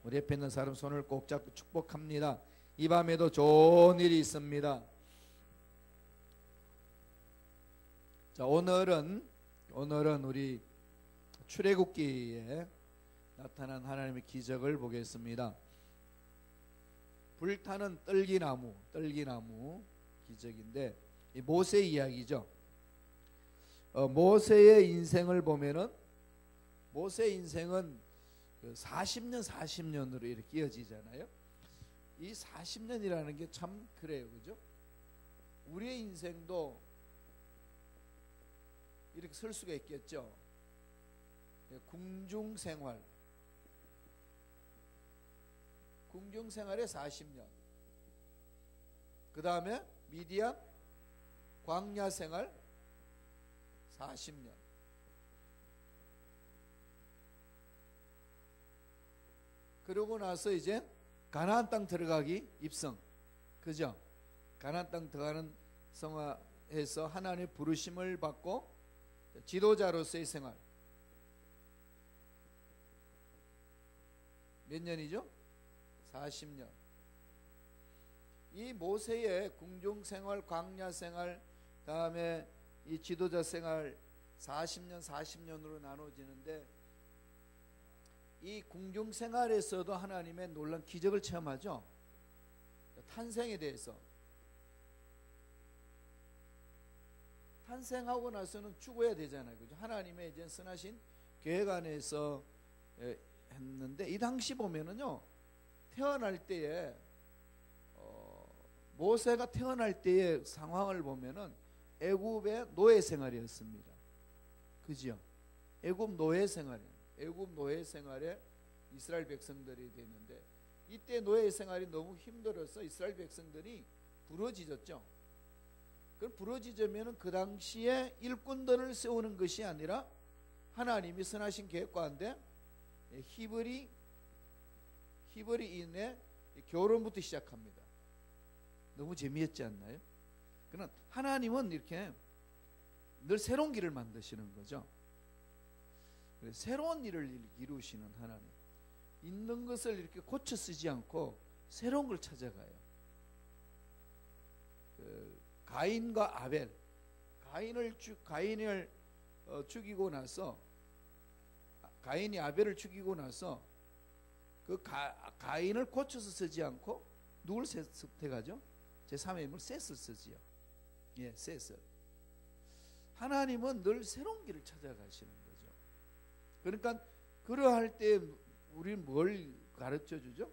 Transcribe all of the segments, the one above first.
우리 옆에 있는 사람 손을 꼭 잡고 축복합니다. 이 밤에도 좋은 일이 있습니다. 자, 오늘은 우리 출애굽기에 나타난 하나님의 기적을 보겠습니다. 불타는 떨기나무 기적인데, 이 모세 이야기죠. 모세의 인생을 보면은, 모세의 인생은 40년으로 이렇게 이어지잖아요. 이 40년이라는 게 참 그래요, 그죠? 우리의 인생도 이렇게 설 수가 있겠죠. 궁중생활에 40년, 그 다음에 미디안 광야생활 40년, 그러고 나서 이제 가나안 땅 들어가기 입성, 그죠? 가나안 땅 들어가는 성화에서 하나님의 부르심을 받고 지도자로서의 생활 몇 년이죠? 40년. 이 모세의 궁중생활, 광야생활, 다음에 이 지도자 생활 40년으로 나눠지는데, 이 궁중생활에서도 하나님의 놀라운 기적을 체험하죠. 탄생에 대해서, 탄생하고 나서는 죽어야 되잖아요, 그죠? 하나님의 이제 선하신 계획 안에서 했는데, 이 당시 보면은요, 태어날 때에 모세가 태어날 때의 상황을 보면은 애굽의 노예 생활이었습니다. 그죠? 애굽 노예 생활에 이스라엘 백성들이 됐는데, 이때 노예 생활이 너무 힘들어서 이스라엘 백성들이 부러지졌죠. 그럼 부러지자면은 그 당시에 일꾼들을 세우는 것이 아니라 하나님이 선하신 계획 가운데 히브리인의 결혼부터 시작합니다. 너무 재미있지 않나요? 그러나 하나님은 이렇게 늘 새로운 길을 만드시는 거죠. 새로운 일을 이루시는 하나님, 있는 것을 이렇게 고쳐 쓰지 않고 새로운 걸 찾아가요. 가인과 아벨, 가인을 죽이고 나서, 가인이 아벨을 죽이고 나서 그 가인을 고쳐서 쓰지 않고 누굴 선택하죠? 제3의 인물 셋을 쓰지요. 예, 셋을. 하나님은 늘 새로운 길을 찾아가시는 거죠. 그러니까 그러할 때 우리는 뭘 가르쳐 주죠?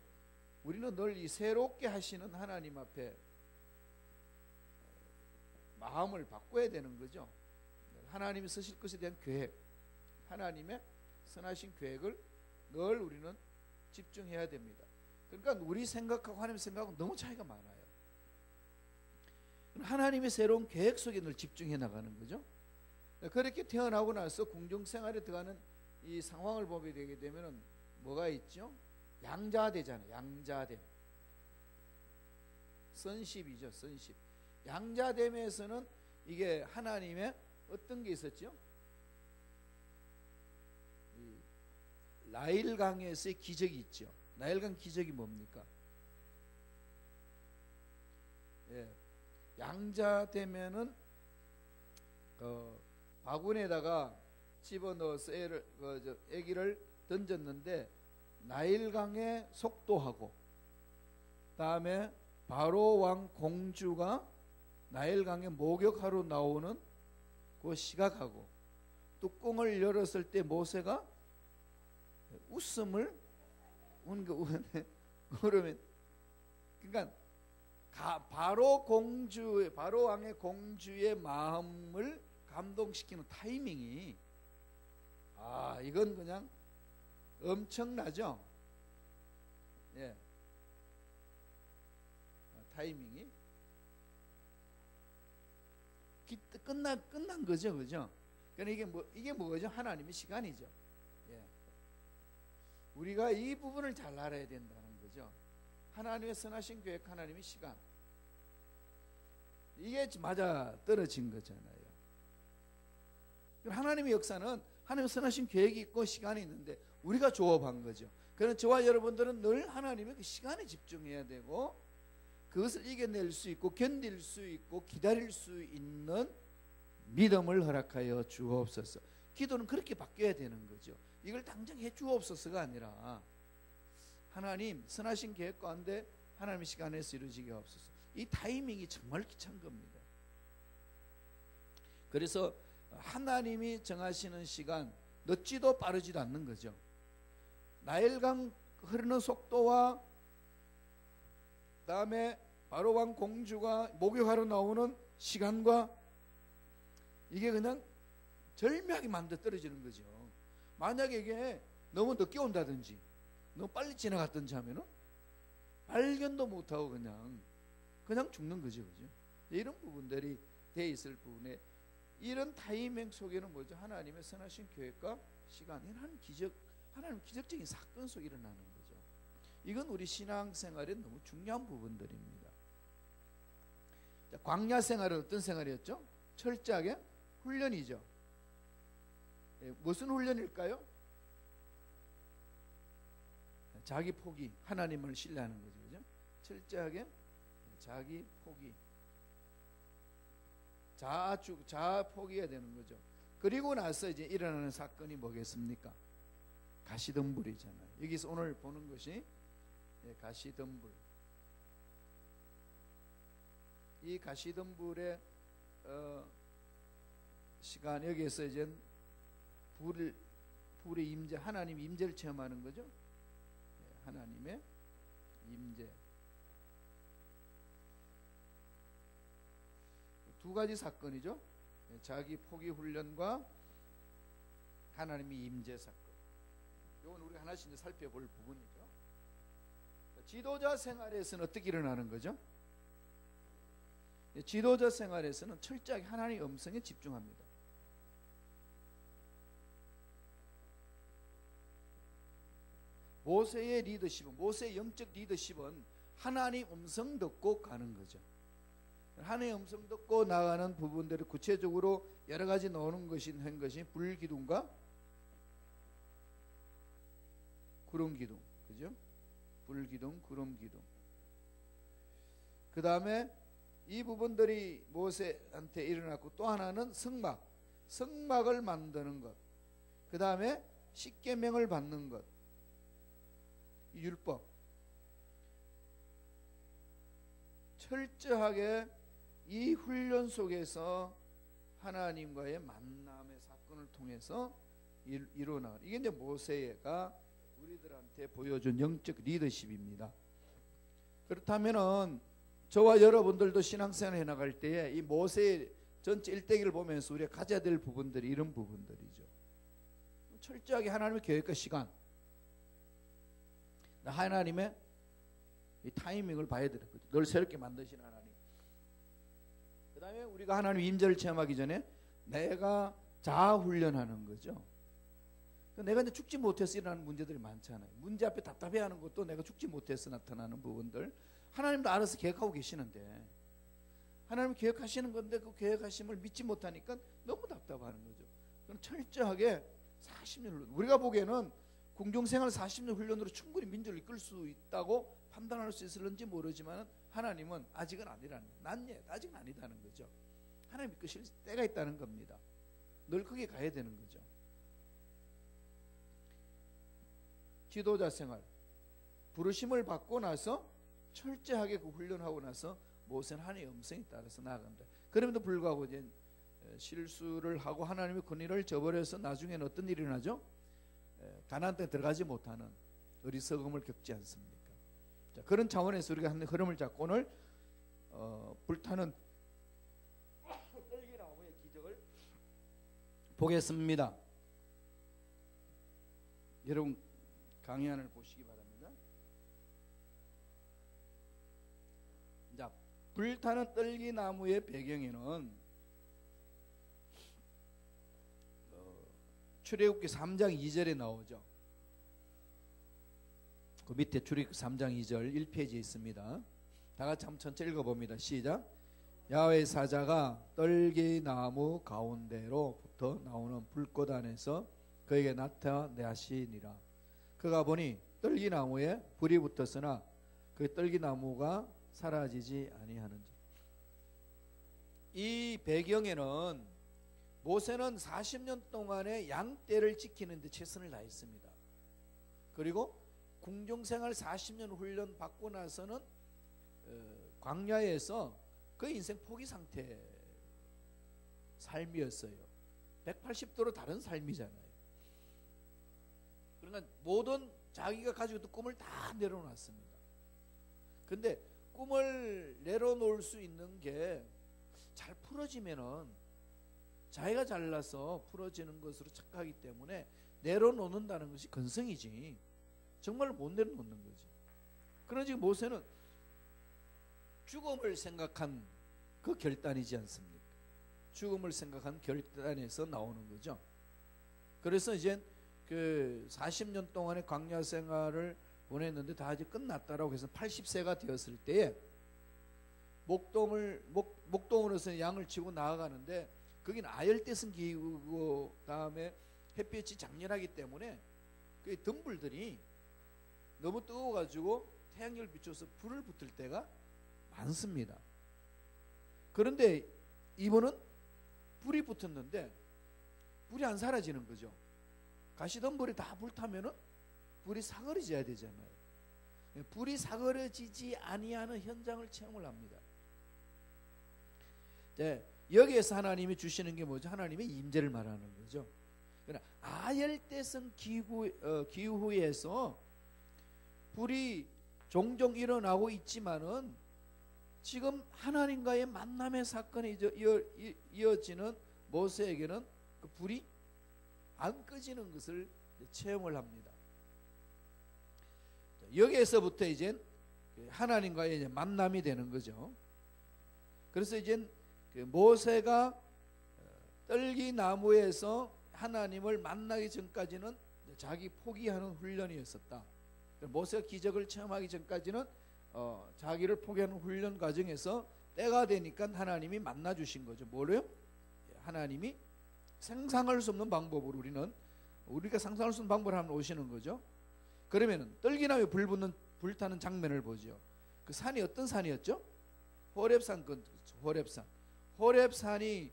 우리는 늘 이 새롭게 하시는 하나님 앞에 마음을 바꿔야 되는 거죠. 하나님이 쓰실 것에 대한 계획, 하나님의 선하신 계획을 늘 우리는 집중해야 됩니다. 그러니까 우리 생각하고 하나님 생각하고 너무 차이가 많아요. 하나님의 새로운 계획 속에 늘 집중해 나가는 거죠. 그렇게 태어나고 나서 궁중생활에 들어가는 이 상황을 보게 되게 되면 뭐가 있죠? 양자되잖아요. 양자됨, 선십이죠. 선십. 양자됨에서는 이게 하나님의 어떤 게 있었죠? 나일강에서의 기적이 있죠. 나일강 기적이 뭡니까? 예, 양자되면은 바구니에다가 집어넣어서 애기를 던졌는데, 나일강의 속도하고 다음에 바로 왕 공주가 나일강에 목욕하러 나오는 그 시각하고, 뚜껑을 열었을 때 모세가 웃음을 그러면, 그러니까 바로 왕의 공주의 마음을 감동시키는 타이밍이, 이건 그냥 엄청나죠. 예, 타이밍이 끝난 거죠, 그죠? 그러니까 이게 뭐죠? 하나님의 시간이죠. 예, 우리가 이 부분을 잘 알아야 된다는 거죠. 하나님의 선하신 계획, 하나님의 시간, 이게 맞아 떨어진 거잖아요. 하나님의 역사는 하나님의 선하신 계획이 있고 시간이 있는데 우리가 조업한 거죠. 그런 저와 여러분들은 늘 하나님의 그 시간에 집중해야 되고 그것을 이겨낼 수 있고 견딜 수 있고 기다릴 수 있는 믿음을 허락하여 주옵소서. 기도는 그렇게 바뀌어야 되는 거죠. 이걸 당장 해 주옵소서가 아니라 하나님 선하신 계획 가운데 하나님의 시간에서 이루어지게 하옵소서. 이 타이밍이 정말 귀한 겁니다. 그래서 하나님이 정하시는 시간 늦지도 빠르지도 않는 거죠. 나일강 흐르는 속도와 그다음에 바로왕 공주가 목욕하러 나오는 시간과 이게 그냥 절묘하게 맞아떨어지는 거죠. 만약에 이게 너무 늦게 온다든지 너무 빨리 지나갔든지 하면은 발견도 못하고 그냥 죽는 거죠. 그죠? 이런 부분들이 돼 있을 부분에 이런 타이밍 속에는 뭐죠? 하나님의 선하신 계획과 시간, 하나님 기적적인 사건 속에 일어나는 거죠. 이건 우리 신앙생활에 너무 중요한 부분들입니다. 자, 광야 생활은 어떤 생활이었죠? 철저하게 훈련이죠. 무슨 훈련일까요? 자기 포기, 하나님을 신뢰하는 거죠. 그죠? 철저하게 자기 포기, 자아 포기해야 되는 거죠. 그리고 나서 이제 일어나는 사건이 뭐겠습니까? 가시덤불이잖아요. 여기서 오늘 보는 것이 가시덤불. 이 가시덤불의 시간, 여기에서 이제 불의 임재, 하나님 임재를 체험하는 거죠. 하나님의 임재. 두 가지 사건이죠. 자기 포기 훈련과 하나님의 임재 사건. 이건 우리가 하나씩 이제 살펴볼 부분이죠. 지도자 생활에서는 어떻게 일어나는 거죠? 지도자 생활에서는 철저하게 하나님의 음성에 집중합니다. 모세의 리더십은, 모세의 영적 리더십은 하나님 음성 듣고 가는 거죠. 하나님의 음성 듣고 나가는 부분들을 구체적으로 여러 가지 나오는 것이 한 것이 불기둥과 구름기둥, 그죠? 불기둥, 구름기둥. 그 다음에 이 부분들이 모세한테 일어났고, 또 하나는 성막을 만드는 것. 그 다음에 십계명을 받는 것, 율법. 철저하게 이 훈련 속에서 하나님과의 만남의 사건을 통해서 이루어나가는, 이게 이제 모세가 우리들한테 보여준 영적 리더십입니다. 그렇다면은 저와 여러분들도 신앙생활 해나갈 때에 이 모세의 전체 일대기를 보면서 우리가 가져야 될 부분들이 이런 부분들이죠. 철저하게 하나님의 계획과 시간, 하나님의 이 타이밍을 봐야 되는 거죠. 늘 새롭게 만드시는 하나님. 그 다음에 우리가 하나님의 임재를 체험하기 전에 내가 자아 훈련하는 거죠. 내가 이제 죽지 못해서 일어나는 문제들이 많잖아요. 문제 앞에 답답해하는 것도 내가 죽지 못해서 나타나는 부분들. 하나님도 알아서 계획하고 계시는데, 하나님 계획하시는 건데 그 계획하심을 믿지 못하니까 너무 답답하는 거죠. 그럼 철저하게 40년 훈련, 우리가 보기에는 궁중생활 40년 훈련으로 충분히 민족을 이끌 수 있다고 판단할 수 있을는지 모르지만 하나님은 아직은 아니라는, 아직은 아니다는 거죠. 하나님이 이끄실 때가 있다는 겁니다. 늘 크게 가야 되는 거죠. 지도자 생활, 부르심을 받고 나서 철저하게 그 훈련하고 나서 모세는 하나님의 음성에 따라서 나아간다. 그럼에도 불구하고 이제 실수를 하고 하나님의 권위를 저버려서 나중에는 어떤 일이 일어나죠? 가나안 땅에 들어가지 못하는 어리석음을 겪지 않습니까? 자, 그런 차원에서 우리가 한 흐름을 잡고 오늘 불타는 떨기나무의 기적을 보겠습니다. 여러분 강의안을 보시기 바랍니다. 자, 불타는 떨기나무의 배경에는 출애굽기 3장 2절에 나오죠. 그 밑에 출애굽기 3장 2절 1페이지에 있습니다. 다 같이 한번 천천히 읽어봅니다. 시작. 야훼의 사자가 떨기나무 가운데로부터 나오는 불꽃 안에서 그에게 나타내시니라. 그가 보니 떨기나무에 불이 붙었으나 그 떨기나무가 사라지지 아니하는지. 이 배경에는 모세는 40년 동안의 양떼를 지키는 데 최선을 다했습니다. 그리고 궁중생활 40년 훈련 받고 나서는 광야에서 그 인생 포기 상태 삶이었어요. 180도로 다른 삶이잖아요. 그러니까 모든 자기가 가지고 있던 꿈을 다 내려놨습니다. 근데 꿈을 내려놓을 수 있는 게 잘 풀어지면은 자기가 잘나서 풀어지는 것으로 착각하기 때문에 내려놓는다는 것이 건성이지 정말 못 내려놓는 거지. 그러나 지금 모세는 죽음을 생각한 그 결단이지 않습니까? 죽음을 생각한 결단에서 나오는 거죠. 그래서 이제 그 40년 동안의 광야 생활을 보냈는데 다 이제 끝났다라고 해서 80세가 되었을 때에 목동으로서 양을 치고 나아가는데 거기는 아열대성 기후고 다음에 햇빛이 장렬하기 때문에 그 덤불들이 너무 뜨거워가지고 태양열 비춰서 불을 붙을 때가 많습니다. 그런데 이번은 불이 붙었는데 불이 안 사라지는 거죠. 가시덤불이 다 불타면은 불이 사그러져야 되잖아요. 불이 사그러지지 아니하는 현장을 체험을 합니다. 여기에서 하나님이 주시는 게 뭐죠? 하나님의 임재를 말하는 거죠. 아열대성 기후에서 불이 종종 일어나고 있지만은 지금 하나님과의 만남의 사건이 이어지는 모세에게는 그 불이 안 꺼지는 것을 체험을 합니다. 여기에서부터 이제 하나님과의 이제 만남이 되는 거죠. 그래서 이제 모세가 떨기나무에서 하나님을 만나기 전까지는 자기 포기하는 훈련이었었다. 모세가 기적을 체험하기 전까지는 자기를 포기하는 훈련 과정에서 때가 되니까 하나님이 만나 주신 거죠. 뭐래요? 하나님이 상상할 수 없는 방법으로 우리가 상상할 수 없는 방법을 하면 오시는 거죠. 그러면은 떨기나무에 불타는 장면을 보죠. 그 산이 어떤 산이었죠? 호렙산. 호렙산이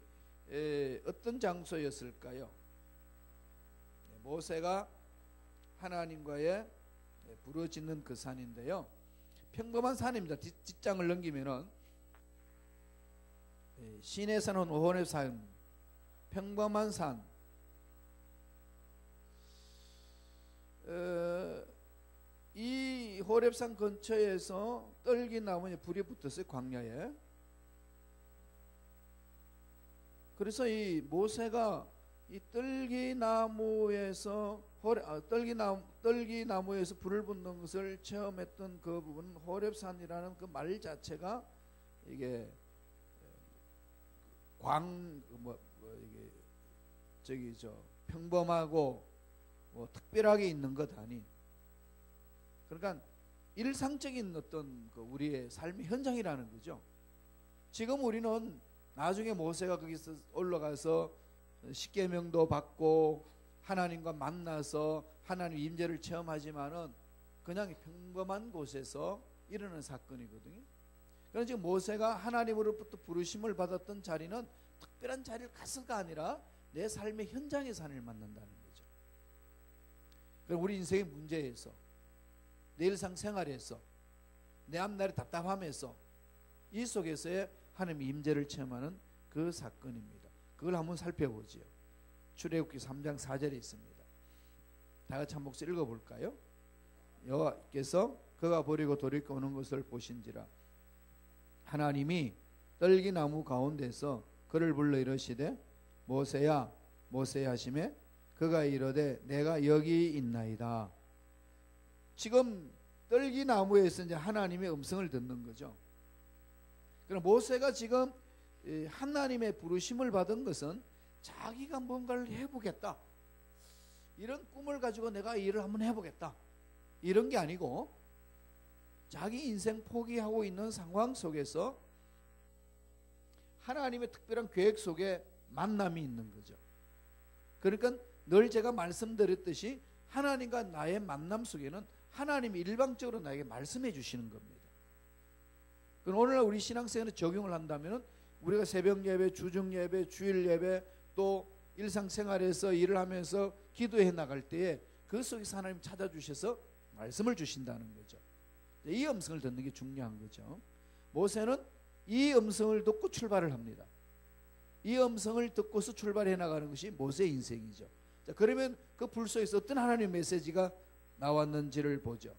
어떤 장소였을까요? 모세가 하나님과의 부르짖는 그 산인데요. 평범한 산입니다. 뒷장을 넘기면은 시내산은 호렙산, 평범한 산. 이 호렙산 근처에서 떨기나무에 불이 붙었어요. 광야에. 그래서 이 모세가 이 떨기나무에서 불을 붙는 것을 체험했던 그 부분, 호렙산이라는 그 말 자체가 이게 평범하고 특별하게 있는 것 아니. 그러니까 일상적인 어떤 그 우리의 삶의 현장이라는 거죠. 지금 우리는 나중에 모세가 거기서 올라가서 십계명도 받고 하나님과 만나서 하나님 임재를 체험하지만은 그냥 평범한 곳에서 일어나는 사건이거든요. 그러나 지금 모세가 하나님으로부터 부르심을 받았던 자리는 특별한 자리를 가서가 아니라 내 삶의 현장에서 하나님을 만난다는 거죠. 그럼 우리 인생의 문제에서, 내 일상 생활에서, 내 앞날의 답답함에서 이 속에서의 하나님의 임재를 체험하는 그 사건입니다. 그걸 한번 살펴보지요. 출애굽기 3장 4절에 있습니다. 다 같이 한 목소리 읽어볼까요? 여호와께서 그가 버리고 돌이켜 오는 것을 보신지라 하나님이 떨기나무 가운데서 그를 불러 이르시되 모세야 모세야 하시매 그가 이르되 내가 여기 있나이다. 지금 떨기나무에서 이제 하나님의 음성을 듣는 거죠. 그럼 모세가 지금 하나님의 부르심을 받은 것은 자기가 뭔가를 해보겠다, 이런 꿈을 가지고 내가 일을 한번 해보겠다, 이런 게 아니고 자기 인생 포기하고 있는 상황 속에서 하나님의 특별한 계획 속에 만남이 있는 거죠. 그러니까 늘 제가 말씀드렸듯이 하나님과 나의 만남 속에는 하나님이 일방적으로 나에게 말씀해 주시는 겁니다. 그럼 오늘날 우리 신앙생활에 적용을 한다면 우리가 새벽 예배, 주중 예배, 주일 예배, 또 일상생활에서 일을 하면서 기도해 나갈 때에 그 속에서 하나님 찾아주셔서 말씀을 주신다는 거죠. 이 음성을 듣는 게 중요한 거죠. 모세는 이 음성을 듣고 출발을 합니다. 이 음성을 듣고서 출발해 나가는 것이 모세의 인생이죠. 자, 그러면 그 불 속에서 어떤 하나님의 메시지가 나왔는지를 보죠.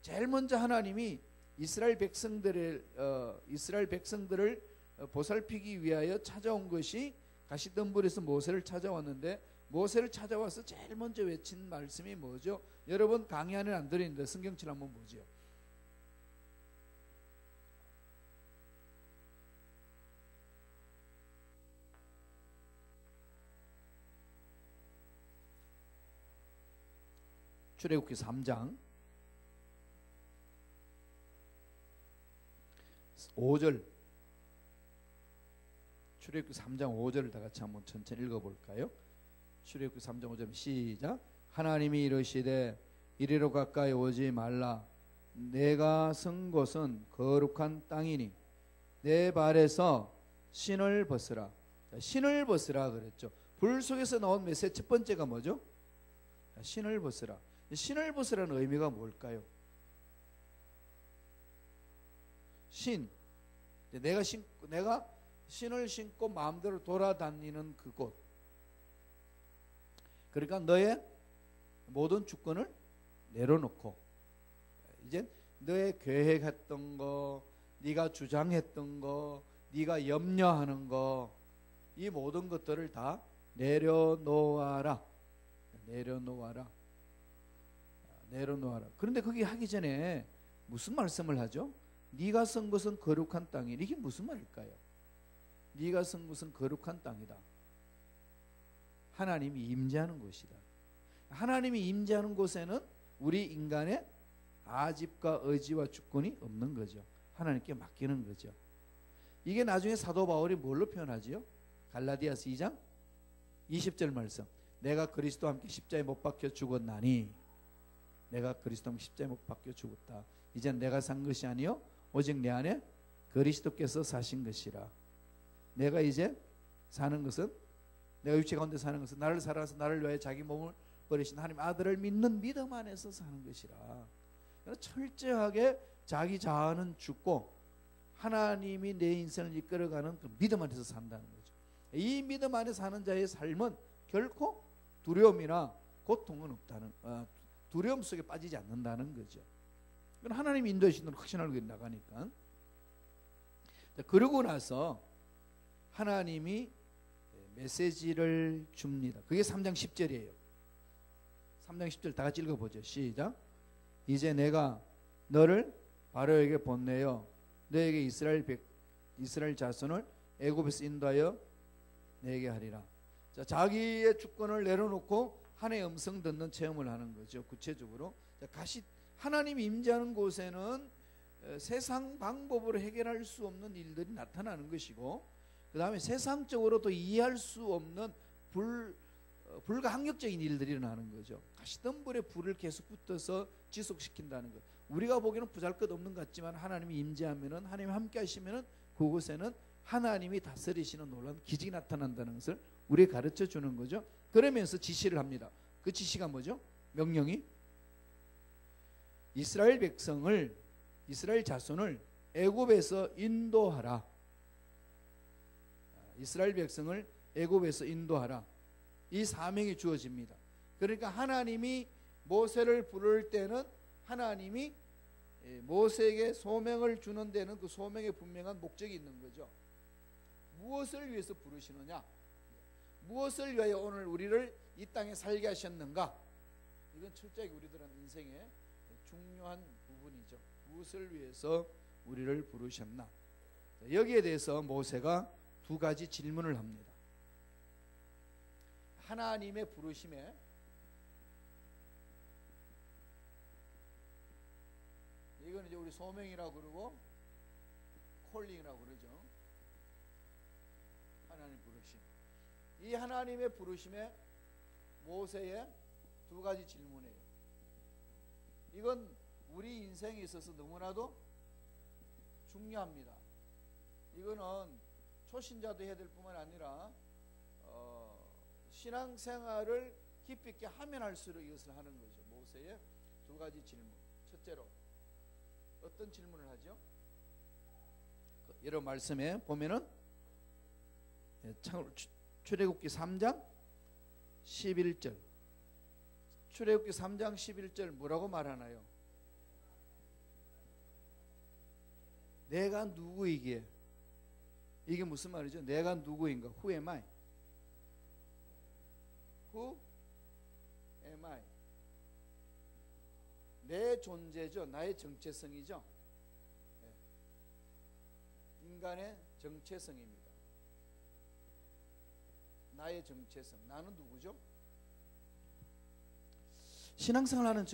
제일 먼저 하나님이 이스라엘 백성들을 보살피기 위하여 찾아온 것이 가시덤불에서 모세를 찾아왔는데, 모세를 찾아와서 제일 먼저 외친 말씀이 뭐죠? 여러분 강의 안에는 안 들어있는데 성경책 한번 보죠. 출애굽기 3장 5절, 출애굽기 3장 5절을 다 같이 한번 천천히 읽어볼까요? 출애굽기 3장 5절 시작. 하나님이 이르시되 이리로 가까이 오지 말라. 내가 선 곳은 거룩한 땅이니 내 발에서 신을 벗으라. 신을 벗으라 그랬죠. 불 속에서 나온 메시지 첫 번째가 뭐죠? 신을 벗으라. 신을 벗으라는 의미가 뭘까요? 신, 내가 신을 신고 마음대로 돌아다니는 그곳. 그러니까 너의 모든 주권을 내려놓고 이제 너의 계획했던 거, 네가 주장했던 거, 네가 염려하는 거, 이 모든 것들을 다 내려놓아라. 내려놓아라. 그런데 그게 하기 전에 무슨 말씀을 하죠? 네가 선 것은 거룩한 땅이. 이게 무슨 말일까요? 네가 선 것은 거룩한 땅이다. 하나님이 임재하는 곳이다. 하나님이 임재하는 곳에는 우리 인간의 아집과 의지와 주권이 없는 거죠. 하나님께 맡기는 거죠. 이게 나중에 사도 바울이 뭘로 표현하지요? 갈라디아서 2장 20절 말씀. 내가 그리스도와 함께 십자가에 못 박혀 죽었나니, 내가 그리스도와 함께 십자가에 못 박혀 죽었다. 이제 내가 산 것이 아니요 오직 내 안에 그리스도께서 사신 것이라. 내가 이제 사는 것은, 내가 육체 가운데 사는 것은 나를 사랑해서 나를 위하여 자기 몸을 버리신 하나님 아들을 믿는 믿음 안에서 사는 것이라. 철저하게 자기 자아는 죽고 하나님이 내 인생을 이끌어가는 그 믿음 안에서 산다는 거죠. 이 믿음 안에 사는 자의 삶은 결코 두려움이나 고통은 없다는, 두려움 속에 빠지지 않는다는 거죠. 하나님이 인도하시는 대로 확신하고 나가니까. 그러고 나서 하나님이 메시지를 줍니다. 그게 3장 10절이에요. 3장 10절 다 같이 읽어보죠. 시작. 이제 내가 너를 바로에게 보내어 너에게 이스라엘 자손을 애굽에서 인도하여 내게 하리라. 자, 자기의 주권을 내려놓고 하나님의 음성 듣는 체험을 하는 거죠. 구체적으로 하나님이 임재하는 곳에는 세상 방법으로 해결할 수 없는 일들이 나타나는 것이고, 그 다음에 세상적으로도 이해할 수 없는 불가항력적인 일들이 일어나는 거죠. 가시덤불에 불을 계속 붙어서 지속시킨다는 것. 우리가 보기에는 보잘것없는 것 같지만 하나님이 임재하면은, 하나님이 함께 하시면은 그곳에는 하나님이 다스리시는 놀라운 기적이 나타난다는 것을 우리에게 가르쳐 주는 거죠. 그러면서 지시를 합니다. 그 지시가 뭐죠? 명령이 이스라엘 자손을 애굽에서 인도하라. 이스라엘 백성을 애굽에서 인도하라. 이 사명이 주어집니다. 그러니까 하나님이 모세를 부를 때는 하나님이 모세에게 소명을 주는 데는 그 소명에 분명한 목적이 있는 거죠. 무엇을 위해서 부르시느냐? 무엇을 위하여 오늘 우리를 이 땅에 살게 하셨는가? 이건 철저하게 우리들은 인생의 중요한 부분이죠. 무엇을 위해서 우리를 부르셨나? 여기에 대해서 모세가 두 가지 질문을 합니다. 하나님의 부르심에 이건 이제 우리 소명이라고 그러고 콜링이라고 그러죠. 하나님 부르심. 이 하나님의 부르심에 모세의 두 가지 질문이에요. 이건 우리 인생에 있어서 너무나도 중요합니다. 이거는 초신자도 해야 될 뿐만 아니라 신앙생활을 깊이 있게 하면 할수록 이것을 하는 거죠. 모세의 두 가지 질문. 첫째로 어떤 질문을 하죠? 여러 말씀에 보면은 출애굽기 3장 11절, 출애굽기 3장 11절 뭐라고 말하나요? 내가 누구이기에, 이게 무슨 말이죠? 내가 누구인가? Who am I? Who am I? 내 존재죠. 나의 정체성이죠. 인간의 정체성입니다. 나의 정체성. 나는 누구죠? 신앙생활하는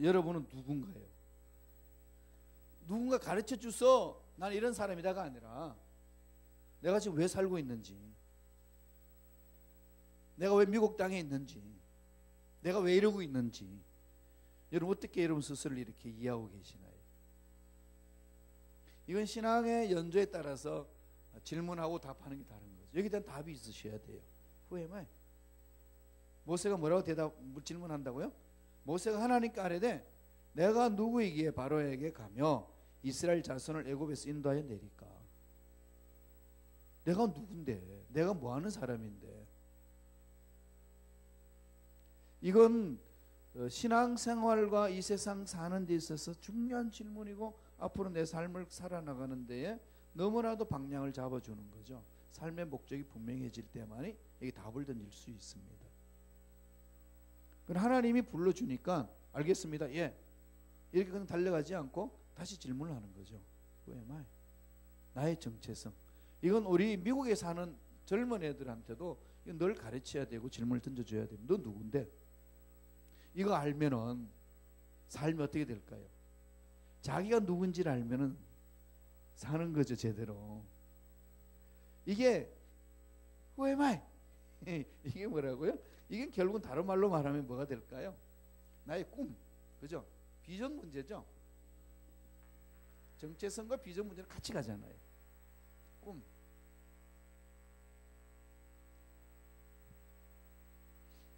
여러분은 누군가요? 누군가 가르쳐 주서 나는 이런 사람이다가 아니라 내가 지금 왜 살고 있는지, 내가 왜 미국 땅에 있는지, 내가 왜 이러고 있는지, 여러분 어떻게 여러분 스스로를 이렇게 이해하고 계시나요? 이건 신앙의 연조에 따라서 질문하고 답하는 게 다른 거죠. 여기에 대한 답이 있으셔야 돼요. Who am I? 모세가 뭐라고 질문한다고요? 모세가 하나님께 아뢰되 내가 누구이기에 바로에게 가며 이스라엘 자손을 애굽에서 인도하여 내릴까? 내가 누군데? 내가 뭐하는 사람인데? 이건 신앙생활과 이 세상 사는 데 있어서 중요한 질문이고 앞으로 내 삶을 살아나가는 데에 너무나도 방향을 잡아주는 거죠. 삶의 목적이 분명해질 때만이 여기 답을 던질 수 있습니다. 그럼 하나님이 불러주니까 알겠습니다. 예. 이렇게 그냥 달려가지 않고 다시 질문을 하는 거죠. Who am I? 나의 정체성. 이건 우리 미국에 사는 젊은 애들한테도 늘 가르쳐야 되고 질문을 던져줘야 됩니다. 너 누군데? 이거 알면은 삶이 어떻게 될까요? 자기가 누군지를 알면은 사는 거죠, 제대로. 이게 Who am I? 이게 뭐라고요? 이게 결국은 다른 말로 말하면 뭐가 될까요? 나의 꿈, 그죠? 비전 문제죠. 정체성과 비전 문제는 같이 가잖아요. 꿈.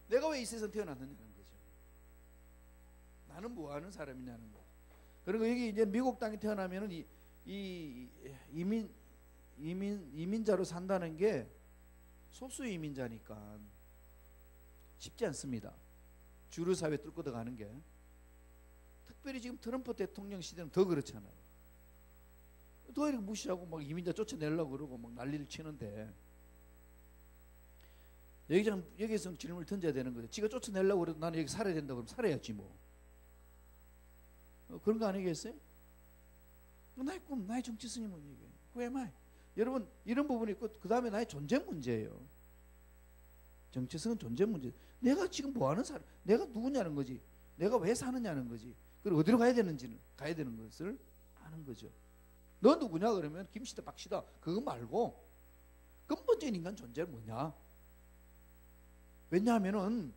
내가 왜 이 세상 태어났느냐는 거죠. 나는 뭐 하는 사람이냐는 거죠. 그리고 여기 이제 미국 땅에 태어나면은 이 이민자로 산다는 게 소수 이민자니까 쉽지 않습니다. 주류 사회 뚫고 들어가는 게. 특별히 지금 트럼프 대통령 시대는 더 그렇잖아요. 더 이렇게 무시하고 막 이민자 쫓아내려고 그러고 막 난리를 치는데 여기서 질문을 던져야 되는 거죠. 지가 쫓아내려고 그래도 나는 여기 살아야 된다고 그러면 살아야지 뭐. 그런 거 아니겠어요? 나의 꿈, 나의 정체성이 뭔 얘기예요? Who am I? 여러분 이런 부분이 있고 그 다음에 나의 존재 문제예요. 정체성은 존재 문제. 내가 지금 뭐 하는 사람, 내가 누구냐는 거지. 내가 왜 사느냐는 거지. 그리고 어디로 가야 되는지는 가야 되는 것을 아는 거죠. 너 누구냐 그러면 김씨다 박씨다 그거 말고 근본적인 인간 존재는 뭐냐? 왜냐하면은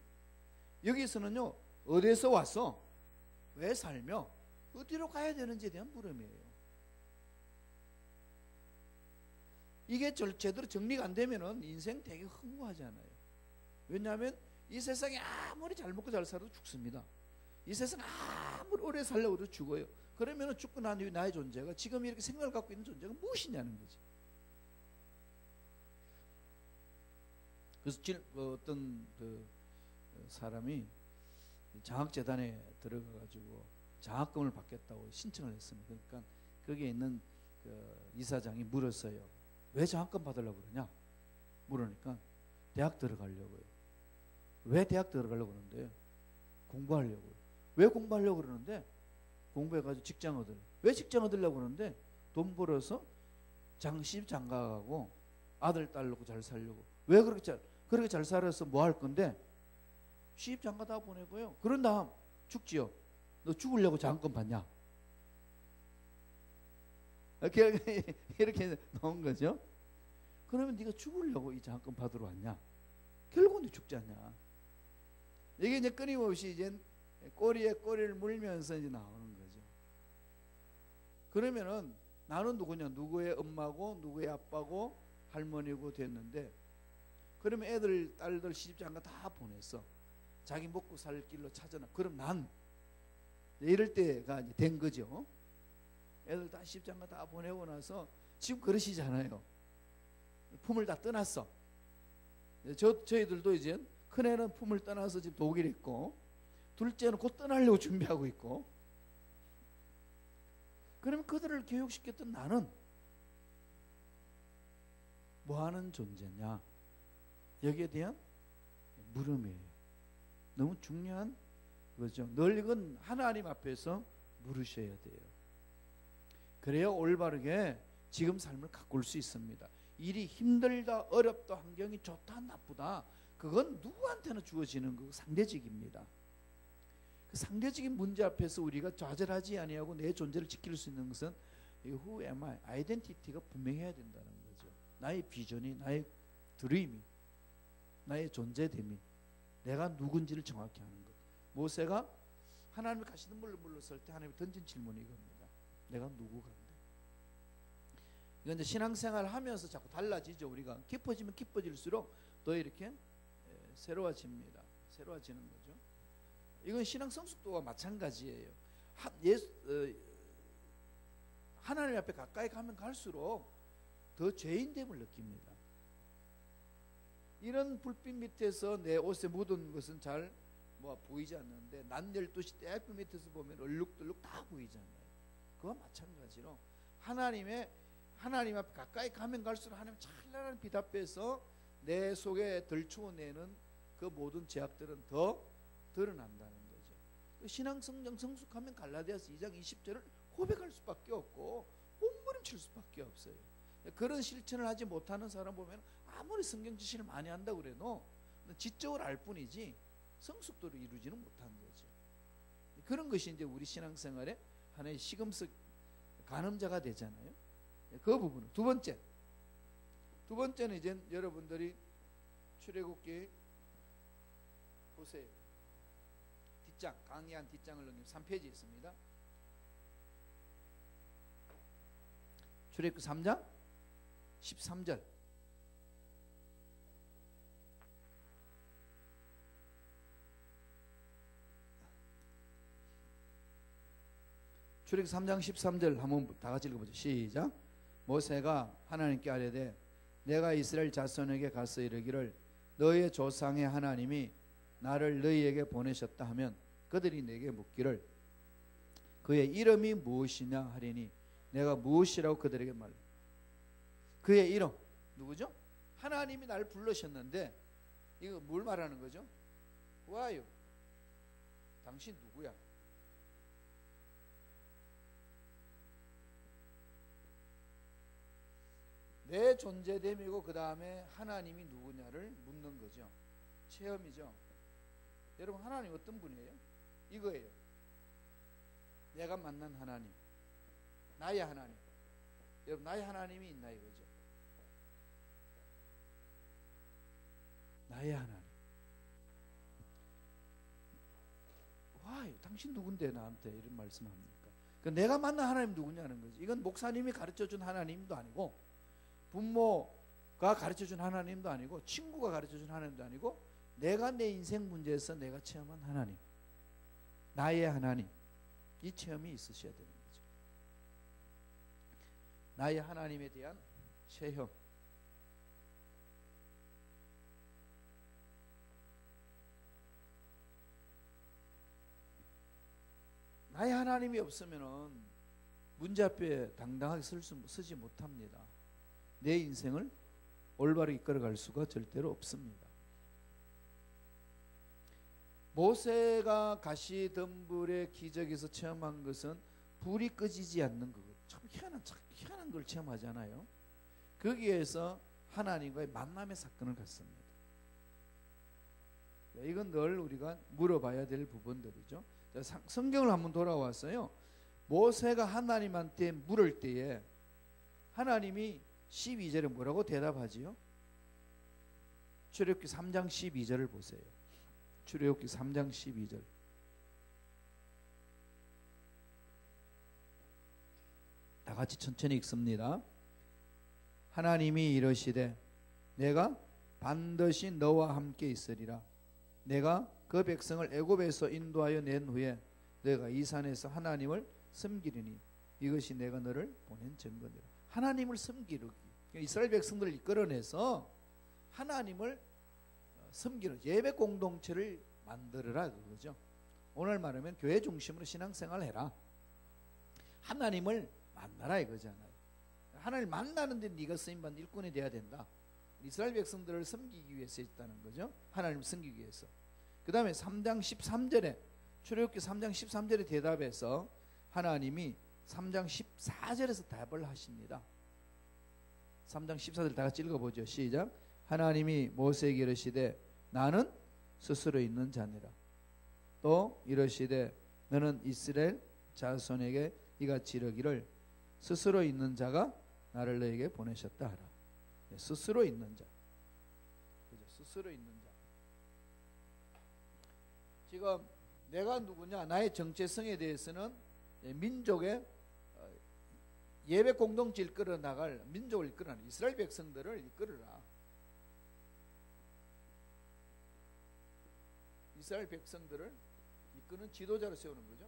여기서는요 어디에서 왔어? 왜 살며? 어디로 가야 되는지에 대한 물음이에요. 이게 제대로 정리가 안 되면은 인생 되게 흥무하잖아요. 왜냐하면 이 세상에 아무리 잘 먹고 잘 살아도 죽습니다. 이 세상 아무리 오래 살려고 해도 죽어요. 그러면 죽고 난 이후 나의 존재가 지금 이렇게 생각을 갖고 있는 존재가 무엇이냐는 거지. 그래서 어떤 사람이 장학재단에 들어가가지고 장학금을 받겠다고 신청을 했습니다. 그러니까 거기에 있는 이사장이 물었어요. 왜 장학금 받으려고 그러냐? 물으니까 대학 들어가려고요. 왜 대학 들어가려고 그러는데? 공부하려고요. 왜 공부하려고 그러는데? 공부해가지고 직장 얻으려. 왜 직장 얻으려고 그러는데? 돈 벌어서 시집 장가가고 아들 딸 놓고 잘 살려고. 왜 그렇게 잘 살아서 뭐 할 건데? 시집 장가 다 보내고요. 그런 다음 죽지요. 너 죽으려고 장학금 받냐? 이렇게 나온 거죠. 그러면 네가 죽으려고 이 장학금 받으러 왔냐? 결국은 네 죽지 않냐? 이게 이제 끊임없이 이제 꼬리에 꼬리를 물면서 이제 나오는 거죠. 그러면은 나는 누구냐? 누구의 엄마고 누구의 아빠고 할머니고 됐는데, 그러면 애들 딸들 시집장가 다 보냈어. 자기 먹고 살 길로 찾아나. 그럼 난 이럴 때가 이제 된 거죠. 애들 다 시집장가 다 보내고 나서 지금 그러시잖아요. 품을 다 떠났어. 저희들도 이제 큰애는 품을 떠나서 지금 독일에 있고, 둘째는 곧 떠나려고 준비하고 있고. 그러면 그들을 교육시켰던 나는 뭐하는 존재냐? 여기에 대한 물음이에요. 너무 중요한 거죠. 늘 이건 하나님 앞에서 물으셔야 돼요. 그래야 올바르게 지금 삶을 가꿀 수 있습니다. 일이 힘들다, 어렵다, 환경이 좋다, 나쁘다, 그건 누구한테나 주어지는 그 상대적입니다. 그 상대적인 문제 앞에서 우리가 좌절하지 아니하고 내 존재를 지킬 수 있는 것은 Who am I? 아이덴티티가 분명해야 된다는 거죠. 나의 비전이, 나의 드림이, 나의 존재됨이, 내가 누군지를 정확히 하는 것. 모세가 하나님을 가시는 물로 물렀을 때 하나님이 던진 질문이 이겁니다. 내가 누구간데? 이건 이제 신앙생활을 하면서 자꾸 달라지죠. 우리가 깊어지면 깊어질수록 더 이렇게 새로워집니다. 새로워지는 거죠. 이건 신앙 성숙도와 마찬가지예요. 하나님 앞에 가까이 가면 갈수록 더 죄인됨을 느낍니다. 이런 불빛 밑에서 내 옷에 묻은 것은 잘 보이지 않는데, 낮 12시 떼불 밑에서 보면 얼룩덜룩 다 보이잖아요. 그와 마찬가지로 하나님 앞에 가까이 가면 갈수록 하나님 찬란한 빛 앞에서 내 속에 덜추어내는 그 모든 죄악들은 더 드러난다는 거죠. 그 신앙 성장 성숙하면 갈라디아서 2장 20절을 고백할 수밖에 없고 몸부림칠 수밖에 없어요. 그런 실천을 하지 못하는 사람 보면 아무리 성경 지식을 많이 한다고 그래도 지적으로 알 뿐이지 성숙도를 이루지는 못한 거죠. 그런 것이 이제 우리 신앙생활의 하나의 시금석 간음자가 되잖아요. 그 부분은 두 번째는 이제 여러분들이 출애굽기 보세요. 뒷장, 강의한 뒷장을 넘기면 3페이지에 있습니다. 출애굽기 3장 13절. 출애굽기 3장 13절 한번 다 같이 읽어보죠. 시작. 모세가 하나님께 아뢰되 내가 이스라엘 자손에게 가서 이르기를 너의 조상의 하나님이 나를 너희에게 보내셨다 하면 그들이 내게 묻기를 그의 이름이 무엇이냐 하리니 내가 무엇이라고 그들에게 말해. 그의 이름 누구죠? 하나님이 나를 부르셨는데 이거 뭘 말하는 거죠? Who are you? 당신 누구야? 내 존재됨이고 그 다음에 하나님이 누구냐를 묻는 거죠. 체험이죠. 여러분 하나님 어떤 분이에요? 이거예요. 내가 만난 하나님, 나의 하나님. 여러분 나의 하나님이 있나 이거죠. 나의 하나님. 와, 당신 누군데 나한테 이런 말씀합니까? 그러니까 내가 만난 하나님 누구냐는 거지. 이건 목사님이 가르쳐준 하나님도 아니고 부모가 가르쳐준 하나님도 아니고 친구가 가르쳐준 하나님도 아니고 내가 내 인생 문제에서 내가 체험한 하나님, 나의 하나님, 이 체험이 있으셔야 되는 거죠. 나의 하나님에 대한 체험. 나의 하나님이 없으면은 문제 앞에 당당하게 서지 못합니다. 내 인생을 올바르게 이끌어갈 수가 절대로 없습니다. 모세가 가시덤불의 기적에서 체험한 것은 불이 꺼지지 않는 것. 참 희한한 걸 체험하잖아요. 거기에서 하나님과의 만남의 사건을 갖습니다. 이건 늘 우리가 물어봐야 될 부분들이죠. 성경을 한번 돌아왔어요. 모세가 하나님한테 물을 때에 하나님이 12절에 뭐라고 대답하지요? 출애굽기 3장 12절을 보세요. 출애굽기 3장 12절. 같이 천천히 읽습니다. 하나님이 이르시되 내가 반드시 너와 함께 있으리라. 내가 그 백성을 애굽에서 인도하여 낸 후에 내가 이 산에서 하나님을 섬기리니 이것이 내가 너를 보낸 증거니라. 하나님을 섬기기. 이스라엘 백성들을 이끌어내서 하나님을 섬기는 예배 공동체를 만들어라 그거죠. 오늘 말하면 교회 중심으로 신앙생활을 해라. 하나님을 만나라 이거잖아요. 하나님을 만나는 데 네가 쓰임받는 일꾼이 돼야 된다. 이스라엘 백성들을 섬기기 위해서 있다는 거죠. 하나님을 섬기기 위해서. 그 다음에 3장 13절에 출애굽기 3장 13절에 대답해서 하나님이 3장 14절에서 답을 하십니다. 3장 14절 다 같이 읽어보죠. 시작. 하나님이 모세에게 이르시되 나는 스스로 있는 자니라. 또 이르시되 너는 이스라엘 자손에게 이같이 이르기를 스스로 있는 자가 나를 너에게 보내셨다 하라. 스스로 있는 자. 그죠? 스스로 있는 자. 지금 내가 누구냐, 나의 정체성에 대해서는 민족의 예배 공동체 이끌어 나갈, 민족을 이끌어 나갈, 이스라엘 백성들을 이끌어라. 이스라엘 백성들을 이끄는 지도자로 세우는 거죠.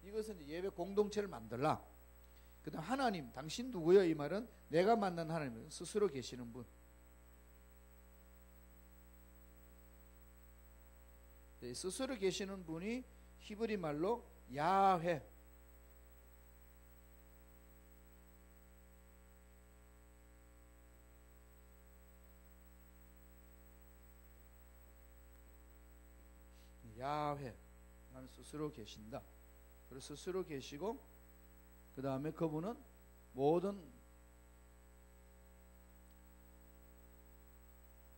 이것은 이제 예배 공동체를 만들라. 그 다음 하나님, 당신 누구요? 이 말은 내가 만난 하나님은 스스로 계시는 분. 스스로 계시는 분이 히브리 말로 야훼. 야훼. 나는 스스로 계신다. 그리고 스스로 계시고 그 다음에 그분은 모든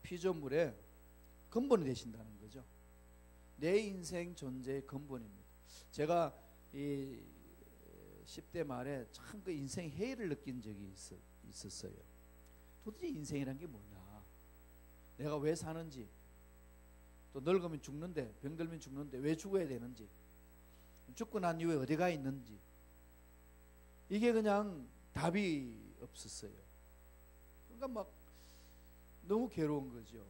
피조물의 근본이 되신다는 거죠. 내 인생 존재의 근본입니다. 제가 이 10대 말에 참 그 인생 해이를 느낀 적이 있었어요. 도대체 인생이란 게 뭐냐? 내가 왜 사는지, 또 늙으면 죽는데, 병들면 죽는데 왜 죽어야 되는지, 죽고 난 이후에 어디가 있는지, 이게 그냥 답이 없었어요. 그러니까 막 너무 괴로운 거죠.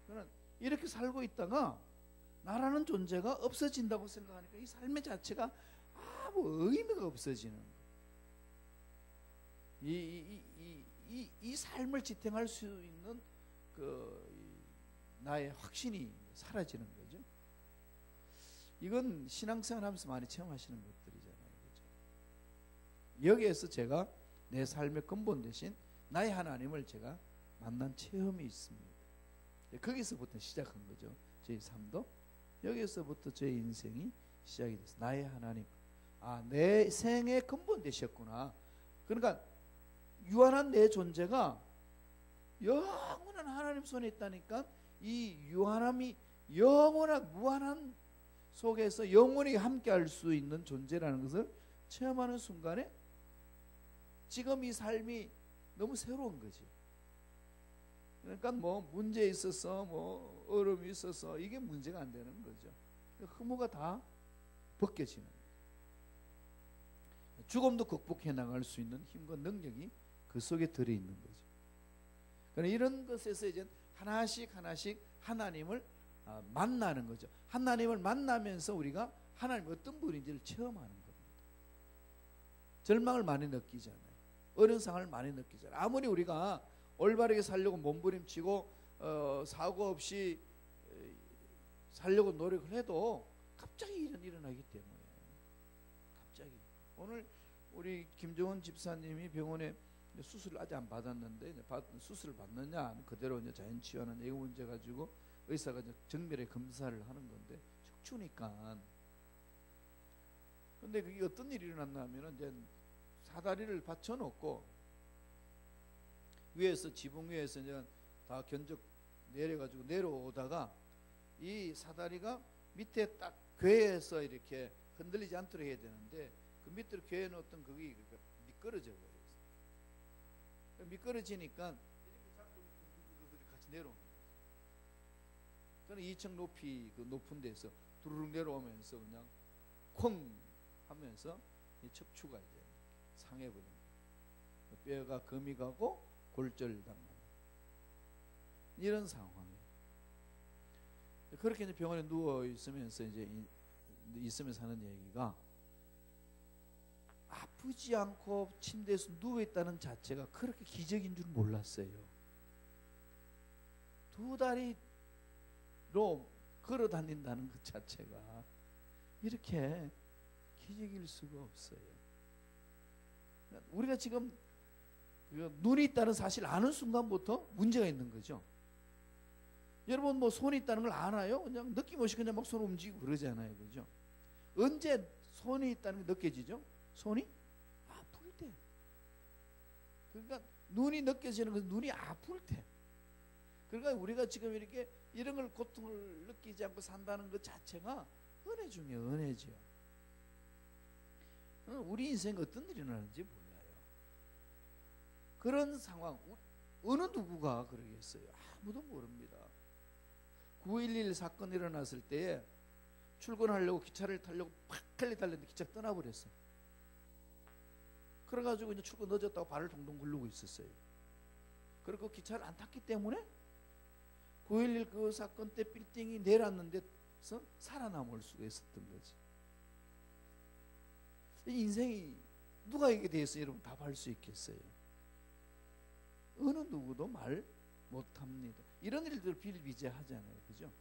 그러나 이렇게 살고 있다가 나라는 존재가 없어진다고 생각하니까 이 삶의 자체가 아무 의미가 없어지는 거예요. 이 삶을 지탱할 수 있는 나의 확신이 사라지는 거죠. 이건 신앙생활하면서 많이 체험하시는 것들이잖아요. 그렇죠? 여기에서 제가 내 삶의 근본 대신 나의 하나님을 제가 만난 체험이 있습니다. 거기서부터 시작한 거죠. 저희 삶도 여기서부터 저희 인생이 시작이 됐어요. 나의 하나님, 내 생의 근본 되셨구나. 그러니까 유한한 내 존재가 영원한 하나님 손에 있다니까, 이 유한함이 영원한 무한한 속에서 영원히 함께할 수 있는 존재라는 것을 체험하는 순간에 지금 이 삶이 너무 새로운 거지. 그러니까 뭐 문제에 있어서 뭐 어려움이 있어서 이게 문제가 안 되는 거죠. 허무가 다 벗겨지는 거예요. 죽음도 극복해 나갈 수 있는 힘과 능력이 그 속에 들어있는 거죠. 그러나 이런 것에서 이제 하나씩 하나님을 만나는 거죠. 하나님을 만나면서 우리가 하나님 어떤 분인지를 체험하는 겁니다. 절망을 많이 느끼잖아요. 어려운 상황을 많이 느끼잖아요. 아무리 우리가 올바르게 살려고 몸부림치고 사고 없이 살려고 노력을 해도 갑자기 일어나기 때문에. 갑자기 오늘 우리 김정은 집사님이 병원에 수술을 아직 안 받았는데 수술을 받느냐 그대로 이제 자연치유하는 이 문제 가지고 의사가 이제 정밀하게 검사를 하는 건데 척추니까. 근데 그게 어떤 일이 일어났나 하면은 이제 사다리를 받쳐놓고 위에서 지붕 위에서 이제 다 견적 내려가지고 내려오다가 이 사다리가 밑에 딱 궤에서 이렇게 흔들리지 않도록 해야 되는데 그 밑으로 궤에 넣었던 그게 미끄러져 버렸어요. 미끄러지니까 이렇게 잡고 있던 같이 내려오는 거예요. 저는 2층 높이 그 높은 데서 두루룩 내려오면서 그냥 콩 하면서 이 척추가 이제 상해버립니다. 뼈가 금이 가고 골절당하는 이런 상황이에요. 그렇게 이제 병원에 누워 있으면서 이제 있으면서 하는 얘기가, 아프지 않고 침대에서 누워 있다는 자체가 그렇게 기적인 줄 몰랐어요. 두 다리로 걸어 다닌다는 것 자체가 이렇게 기적일 수가 없어요. 우리가 지금 눈이 있다는 사실을 아는 순간부터 문제가 있는 거죠. 여러분 뭐 손이 있다는 걸 아나요? 그냥 느낌 없이 그냥 막 손 움직이고 그러잖아요. 그죠? 언제 손이 있다는 게 느껴지죠? 손이 아플 때. 그러니까 눈이 느껴지는 것은 눈이 아플 때. 그러니까 우리가 지금 이렇게 이런 걸 고통을 느끼지 않고 산다는 것 자체가 은혜 중에 은혜죠. 우리 인생에 어떤 일이 일어나는지 몰라요. 그런 상황 어느 누구가 그러겠어요? 아무도 모릅니다. 9.11 사건이 일어났을 때에 출근하려고 기차를 타려고 팍 빨리 달렸는데 기차가 떠나버렸어요. 그래가지고 이제 출근 늦었다고 발을 동동 굴르고 있었어요. 그리고 기차를 안 탔기 때문에 9.11 그 사건 때 빌딩이 내렸는데서 살아남을 수가 있었던 거지. 인생이 누가 이게 대해서 여러분 답할 수 있겠어요? 어느 누구도 말 못합니다. 이런 일들 비일비재하잖아요. 그죠?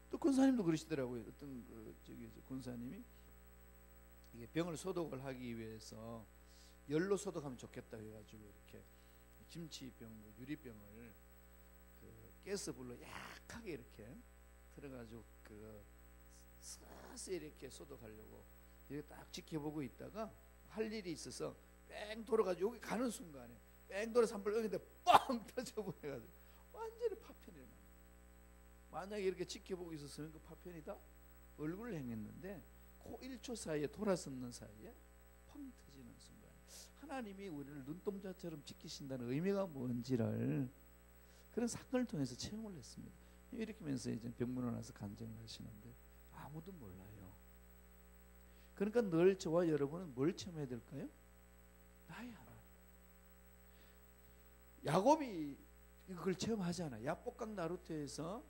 또 군사님도 그러시더라고요. 어떤 군사님이 이게 병을 소독을 하기 위해서 열로 소독하면 좋겠다 해가지고 이렇게 김치병, 유리병을 가스불로 약하게 이렇게 들어가지고 서서히 이렇게 소독하려고 이렇게 딱 지켜보고 있다가 할 일이 있어서 뺑 돌아가지고 여기 가는 순간에 뺑 돌아서 한 번 여기다 뻥 터져버려가지고 완전히 파편이 나요. 만약에 이렇게 지켜보고 있었으면 그 파편이 다 얼굴을 향했는데 그 1초 사이에 돌아섰는 사이에 펑 터지는 순간, 하나님이 우리를 눈동자처럼 지키신다는 의미가 뭔지를 그런 사건을 통해서 체험을 했습니다. 이렇게 하면서 이제 병문안 와서 간증을 하시는데 아무도 몰라요. 그러니까 늘 저와 여러분은 뭘 체험해야 될까요? 나의 하나님. 야곱이 그걸 체험하잖아요. 야복강 나루터에서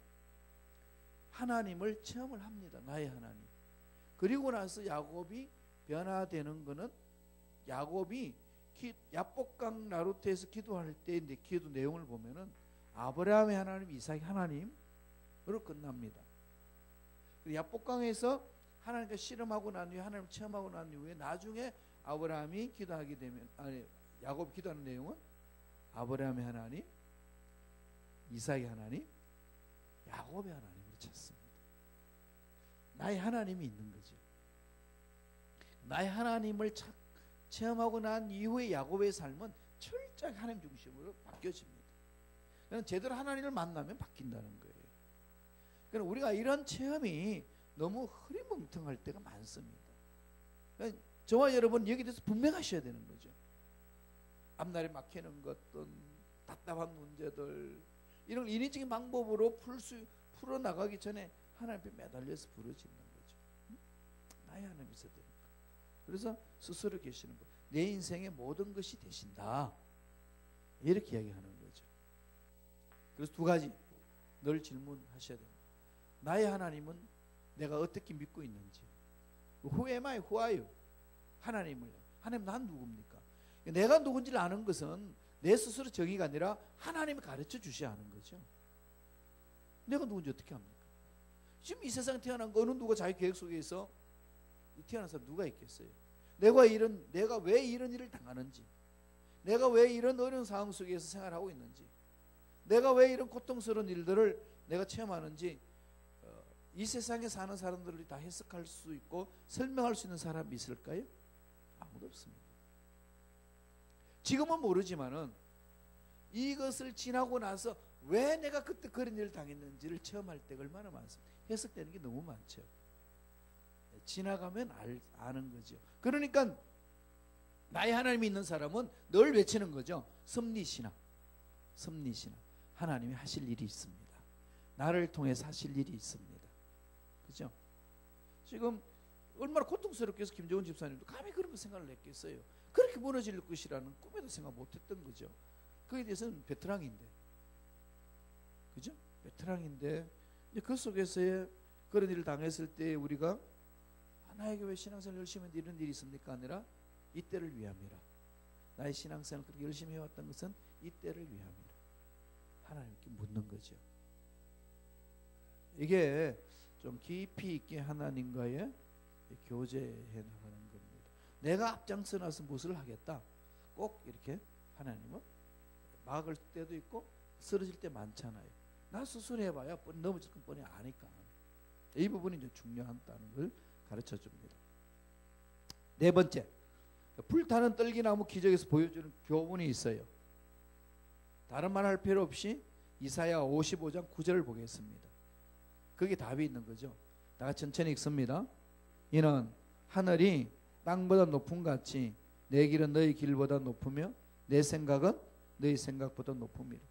하나님을 체험을 합니다. 나의 하나님. 그리고 나서 야곱이 변화되는 것은 야곱이 야복강 나루터에서 기도할 때인데 기도 내용을 보면은 아브라함의 하나님, 이삭의 하나님으로 끝납니다. 야복강에서 하나님과 씨름하고 난 후에 하나님 체험하고 난 후에 나중에 아브라함이 기도하게 되면 야곱이 기도하는 내용은 아브라함의 하나님, 이삭의 하나님, 야곱의 하나님으로 찾습니다. 나의 하나님이 있는 거죠. 나의 하나님을 체험하고 난 이후에 야곱의 삶은 철저히 하나님 중심으로 바뀌어집니다. 그냥 제대로 하나님을 만나면 바뀐다는 거예요. 그러니까 우리가 이런 체험이 너무 흐리멍텅할 때가 많습니다. 그러니까 저와 여러분 여기 대해서 분명하셔야 되는 거죠. 앞날에 막히는 것들, 답답한 문제들, 이런 인위적인 방법으로 풀어나가기 전에 하나님 앞에 매달려서 부러지는 거죠. 나의 하나님이 있어야 되는 거예요. 그래서 스스로 계시는 거, 내 인생의 모든 것이 되신다, 이렇게 이야기하는 거죠. 그래서 두 가지 늘 질문하셔야 됩니다. 나의 하나님은 내가 어떻게 믿고 있는지. Who am I? Who are you? 하나님을. 하나님 난 누굽니까? 내가 누군지를 아는 것은 내 스스로 정의가 아니라 하나님이 가르쳐 주셔야 하는 거죠. 내가 누군지 어떻게 합니까? 지금 이 세상에 태어난 거 어느 누가 자기 계획 속에서 태어난 사람 누가 있겠어요? 내가 왜 이런 일을 당하는지, 내가 왜 이런 어려운 상황 속에서 생활하고 있는지, 내가 왜 이런 고통스러운 일들을 내가 체험하는지, 이 세상에 사는 사람들이 다 해석할 수 있고 설명할 수 있는 사람이 있을까요? 아무도 없습니다. 지금은 모르지만은 이것을 지나고 나서 왜 내가 그때 그런 일을 당했는지를 체험할 때가 얼마나 많습니다. 해석되는 게 너무 많죠. 지나가면 아는 거죠. 그러니까 나의 하나님이 있는 사람은 늘 외치는 거죠. 섭리신앙. 섭리신앙. 하나님이 하실 일이 있습니다. 나를 통해서 하실 일이 있습니다. 그죠? 지금 얼마나 고통스럽게 해서 김정은 집사님도 감히 그런 거 생각을 했겠어요. 그렇게 무너질 것이라는 꿈에도 생각 못했던 거죠. 그에 대해서는 베테랑인데, 그죠? 베테랑인데 이제 그 속에서의 그런 일을 당했을 때 우리가 나에게 왜 신앙생활 열심히 했는데 이런 일이 있습니까? 아니라 이때를 위함이라. 나의 신앙생활 그렇게 열심히 해왔던 것은 이때를 위함이라. 하나님께 묻는 거죠. 이게 좀 깊이 있게 하나님과의 교제해 나가는 겁니다. 내가 앞장서 나서 무엇을 하겠다. 꼭 이렇게 하나님은 막을 때도 있고 쓰러질 때 많잖아요. 나 스스로 해봐야 넘어질 건 뻔히 아니까. 이 부분이 이제 중요하다는 걸 가르쳐 줍니다. 네 번째, 불타는 떨기나무 기적에서 보여주는 교훈이 있어요. 다른 말 할 필요 없이 이사야 55장 9절을 보겠습니다. 거기에 답이 있는 거죠. 다 같이 천천히 읽습니다. 이는 하늘이 땅보다 높음 같이 내 길은 너희 길보다 높으며 내 생각은 너희 생각보다 높음이라.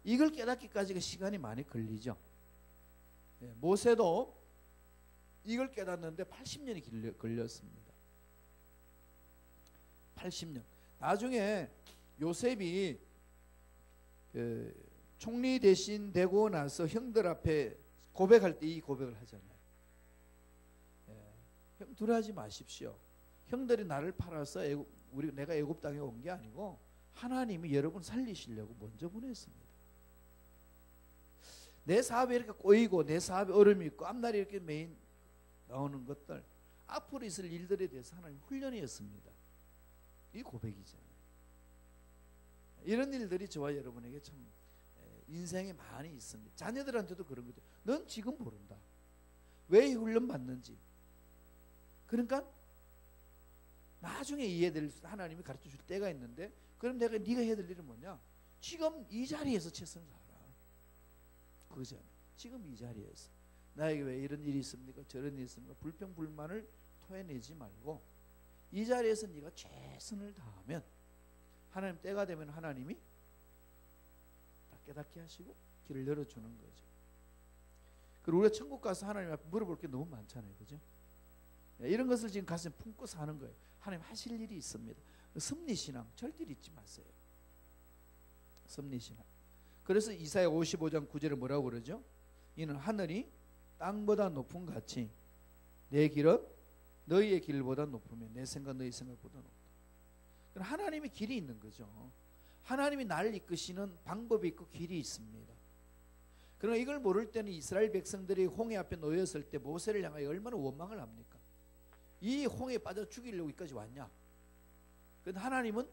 이걸 깨닫기까지가 시간이 많이 걸리죠. 모세도 이걸 깨닫는데 80년이 걸렸습니다. 80년. 나중에 요셉이 총리 대신 되고 나서 형들 앞에 고백할 때 이 고백을 하잖아요. 형 두려워하지 마십시오. 형들이 나를 팔아서 내가 애굽 땅에 온 게 아니고 하나님이 여러분 살리시려고 먼저 보냈습니다. 내 사업에 이렇게 꼬이고 내 사업에 얼음이 있고 앞날이 이렇게 메인 나오는 것들, 앞으로 있을 일들에 대해서 하나님 훈련이었습니다. 이 고백이잖아요. 이런 일들이 저와 여러분에게 참 인생에 많이 있습니다. 자녀들한테도 그런 거죠. 넌 지금 모른다. 왜 훈련 받는지. 그러니까 나중에 이해될 하나님이 가르쳐 줄 때가 있는데, 그럼 네가 해야 될 일은 뭐냐? 지금 이 자리에서 최선을 다하라. 그거잖아요. 지금 이 자리에서 나에게 왜 이런 일이 있습니까? 저런 일이 있습니까? 불평불만을 토해내지 말고 이 자리에서 네가 최선을 다하면 하나님 때가 되면 하나님이 다 깨닫게 하시고 길을 열어주는 거죠. 그리고 우리가 천국 가서 하나님 앞에 물어볼 게 너무 많잖아요. 그죠? 이런 것을 지금 가슴에 품고 사는 거예요. 하나님 하실 일이 있습니다. 섭리신앙 절대 잊지 마세요. 섭리신앙. 그래서 이사야 55장 9절에 뭐라고 그러죠? 이는 하늘이 땅보다 높은 같이 내 길은 너희의 길보다 높으며 내 생각 너희 생각보다 높다. 그럼 하나님의 길이 있는 거죠. 하나님이 나를 이끄시는 방법이 있고 길이 있습니다. 그러나 이걸 모를 때는 이스라엘 백성들이 홍해 앞에 놓였을 때 모세를 향하여 얼마나 원망을 합니까? 이 홍해에 빠져 죽이려고 여기까지 왔냐? 그런데 하나님은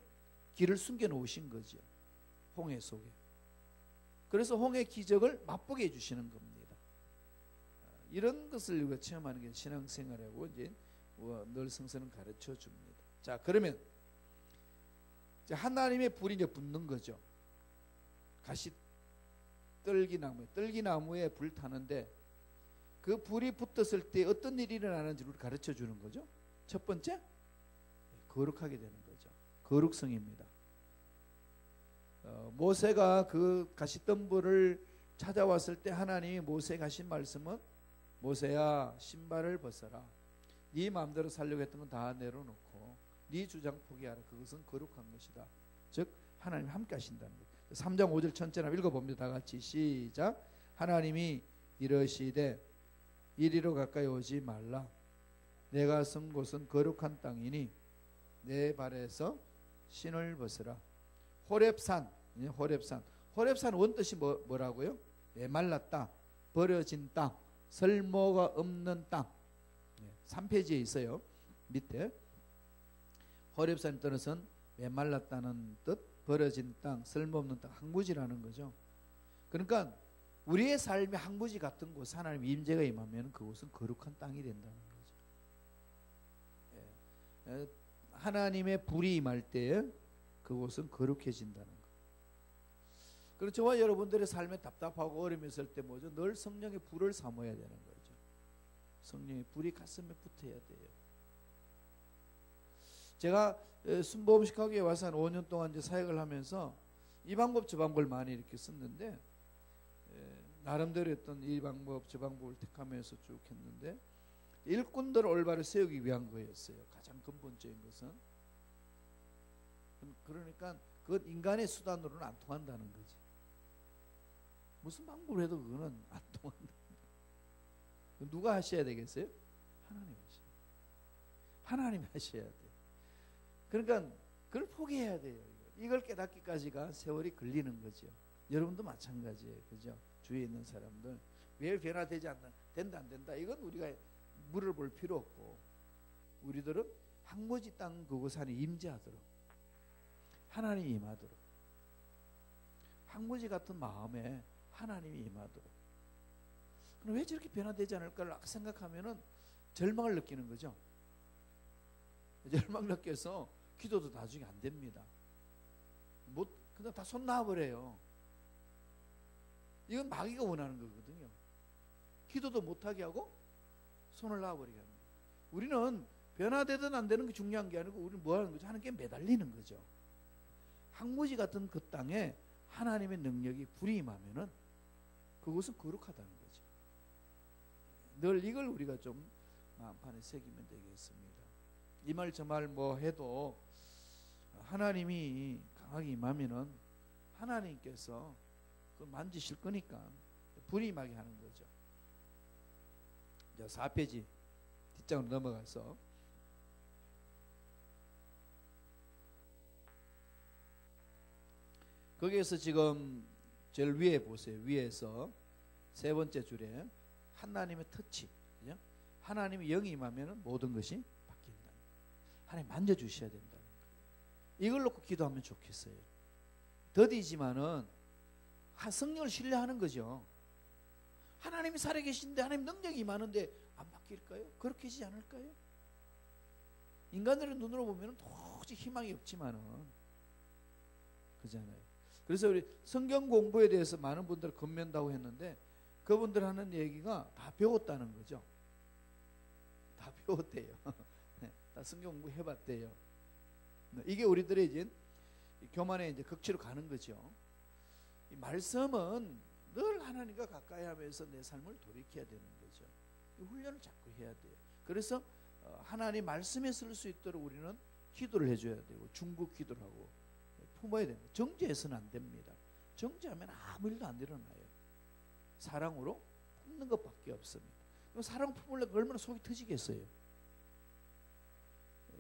길을 숨겨 놓으신 거죠. 홍해 속에. 그래서 홍해 기적을 맛보게 해주시는 겁니다. 이런 것을 우리가 체험하는 게 신앙생활이라고 이제 늘 성서는 가르쳐 줍니다. 자, 그러면 이제 하나님의 불이 이제 붙는 거죠. 떨기나무에 불 타는데 그 불이 붙었을 때 어떤 일이 일어나는지를 가르쳐 주는 거죠. 첫 번째, 거룩하게 되는 거죠. 거룩성입니다. 모세가 그 가시덤불을 찾아왔을 때 하나님이 모세에게 하신 말씀은 모세야 신발을 벗어라. 네 마음대로 살려고 했던 건 다 내려놓고 네 주장 포기하라. 그것은 거룩한 것이다. 즉 하나님 함께 하신다는 거죠. 3장 5절 천천히 읽어봅니다. 다 같이 시작. 하나님이 이러시되 이리로 가까이 오지 말라. 내가 선 곳은 거룩한 땅이니 내 발에서 신을 벗으라. 호렙산. 호렙산 원뜻이 뭐라고요? 메말랐다, 버려진 땅, 설모가 없는 땅. 3페이지에 있어요. 밑에 호렙산 뜻은 메말랐다는 뜻, 버려진 땅, 쓸모없는 땅, 항무지라는 거죠. 그러니까 우리의 삶의 항무지 같은 곳, 하나님 임재가 임하면 그곳은 거룩한 땅이 된다는 거죠. 하나님의 불이 임할 때 그곳은 거룩해진다는 거. 그리고 저와 여러분들의 삶에 답답하고 어려움이 있을 때 뭐죠? 늘 성령의 불을 삼아야 되는 거죠. 성령의 불이 가슴에 붙어야 돼요. 제가 순복음식학교에 와서 한 5년 동안 이제 사역을 하면서 이 방법 저 방법을 많이 이렇게 썼는데 나름대로 했던 이 방법 저 방법을 택하면서 쭉 했는데 일꾼들을 올바로 세우기 위한 거였어요. 가장 근본적인 것은. 그러니까 그건 인간의 수단으로는 안 통한다는 거지. 무슨 방법으로 해도 그거는 안 통한다. 누가 하셔야 되겠어요? 하나님 하셔야 돼요. 하나님 하셔야 돼요. 그러니까 그걸 포기해야 돼요. 이걸 깨닫기까지가 세월이 걸리는 거죠. 여러분도 마찬가지예요. 그죠? 주위에 있는 사람들 왜 변화되지 않나, 된다 안 된다, 이건 우리가 물어볼 필요 없고, 우리들은 항무지 땅 그곳 안에 임재하도록, 하나님이 임하도록, 항무지 같은 마음에 하나님이 임하도록. 그럼 왜 저렇게 변화되지 않을까를 생각하면은 절망을 느끼는 거죠. 절망 느껴서 기도도 나중에 안 됩니다. 그냥 다 손 놔버려요. 이건 마귀가 원하는 거거든요. 기도도 못하게 하고 손을 놔버리게 합니다. 우리는 변화되든 안 되는 게 중요한 게 아니고, 우리는 뭐 하는 거죠? 하는 게 매달리는 거죠. 항무지 같은 그 땅에 하나님의 능력이 불이 임하면은 그것은 거룩하다는 거죠. 늘 이걸 우리가 좀 마음판에 새기면 되겠습니다. 이 말 저 말 뭐 해도 하나님이 강하게 임하면은 하나님께서 그걸 만지실 거니까 불이 임하게 하는 거죠. 이제 4페이지 뒷장으로 넘어가서 거기에서 지금 제일 위에 보세요. 위에서 세 번째 줄에 하나님의 터치, 그죠? 하나님이 영이 임하면 모든 것이 바뀐다. 하나님 만져주셔야 된다는 거예요. 이걸 놓고 기도하면 좋겠어요. 더디지만은 성령을 신뢰하는 거죠. 하나님이 살아계신데 하나님 능력이 임하는데 안 바뀔까요? 그렇게 하지 않을까요? 인간들의 눈으로 보면 도저히 희망이 없지만은, 그잖아요. 그래서 우리 성경 공부에 대해서 많은 분들 건면다고 했는데, 그분들 하는 얘기가 다 배웠다는 거죠. 다 배웠대요. 다 성경 공부 해봤대요. 이게 우리들의 이제 교만의 이제 극치로 가는 거죠. 이 말씀은 늘 하나님과 가까이 하면서 내 삶을 돌이켜야 되는 거죠. 이 훈련을 자꾸 해야 돼요. 그래서 하나님 말씀에 쓸 수 있도록 우리는 기도를 해줘야 되고, 중보 기도를 하고 품어야 됩니다. 정죄해서는 안 됩니다. 정죄하면 아무 일도 안 일어나요. 사랑으로 품는 것밖에 없습니다. 사랑 품으려면 얼마나 속이 터지겠어요.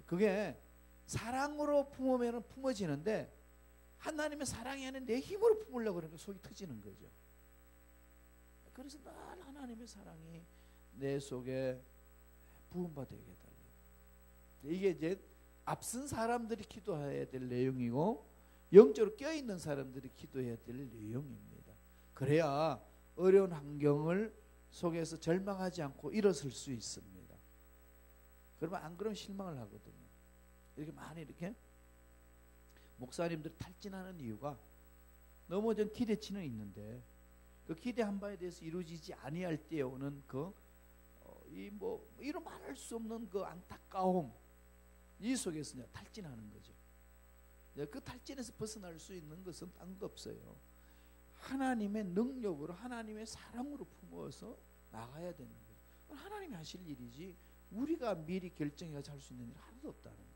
그게 사랑으로 품으면 품어지는데, 하나님의 사랑이 아닌 내 힘으로 품으려고 그러니까 속이 터지는 거죠. 그래서 늘 하나님의 사랑이 내 속에 부음받게 해달라고. 이게 이제 앞선 사람들이 기도해야 될 내용이고, 영적으로 껴있는 사람들이 기도해야 될 내용입니다. 그래야 어려운 환경을 속에서 절망하지 않고 일어설 수 있습니다. 그러면 안 그러면 실망을 하거든요. 이렇게 많이 이렇게 목사님들이 탈진하는 이유가 너무 좀 기대치는 있는데, 그 기대 한 바에 대해서 이루어지지 아니할 때 오는 이로 말할 수 없는 그 안타까움, 이 속에서 탈진하는 거죠. 그 탈진에서 벗어날 수 있는 것은 딴 거 없어요. 하나님의 능력으로, 하나님의 사랑으로 품어서 나가야 되는 거죠. 하나님이 하실 일이지 우리가 미리 결정해서 할 수 있는 일 하나도 없다는 거예요.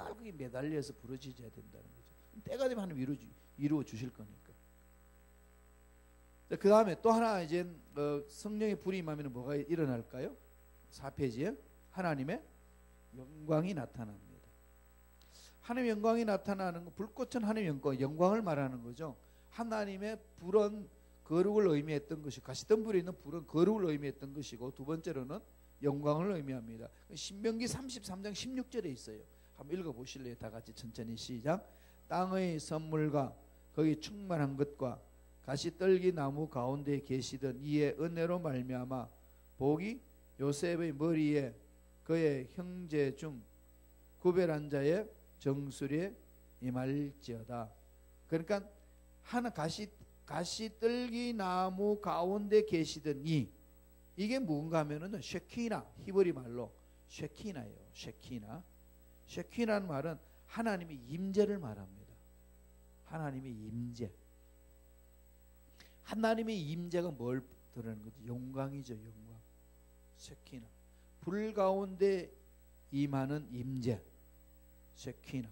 늘 그게 매달려서 부러지셔야 된다는 거죠. 때가 되면 하나님 이루어 주실 거니까. 그 다음에 또 하나 이제 성령의 불이 임하면 뭐가 일어날까요? 4페이지에 하나님의 영광이 나타납니다. 하나님의 영광이 나타나는 거, 불꽃은 하나님의 영광을 말하는 거죠. 하나님의 불은 거룩을 의미했던 것이고, 가시덤불에 있는 불은 거룩을 의미했던 것이고, 두 번째로는 영광을 의미합니다. 신명기 33장 16절에 있어요. 한번 읽어보실래요? 다 같이 천천히 시작. 땅의 선물과 거기 충만한 것과 가시떨기 나무 가운데 계시던 이의 은혜로 말미암아 복이 요셉의 머리에 그의 형제 중 구별한 자의 정수리에 임할지어다. 그러니까 하나 가시떨기 나무 가운데 계시던 이게 뭔가 하면은 쉐키나, 히브리 말로 쉐키나예요. 쉐키나는 말은 하나님의 임재를 말합니다. 하나님의 임재. 하나님의 임재가 뭘 드러내는 거죠? 영광이죠, 영광. 쉐키나. 불 가운데 임하는 임재, 쉐키나.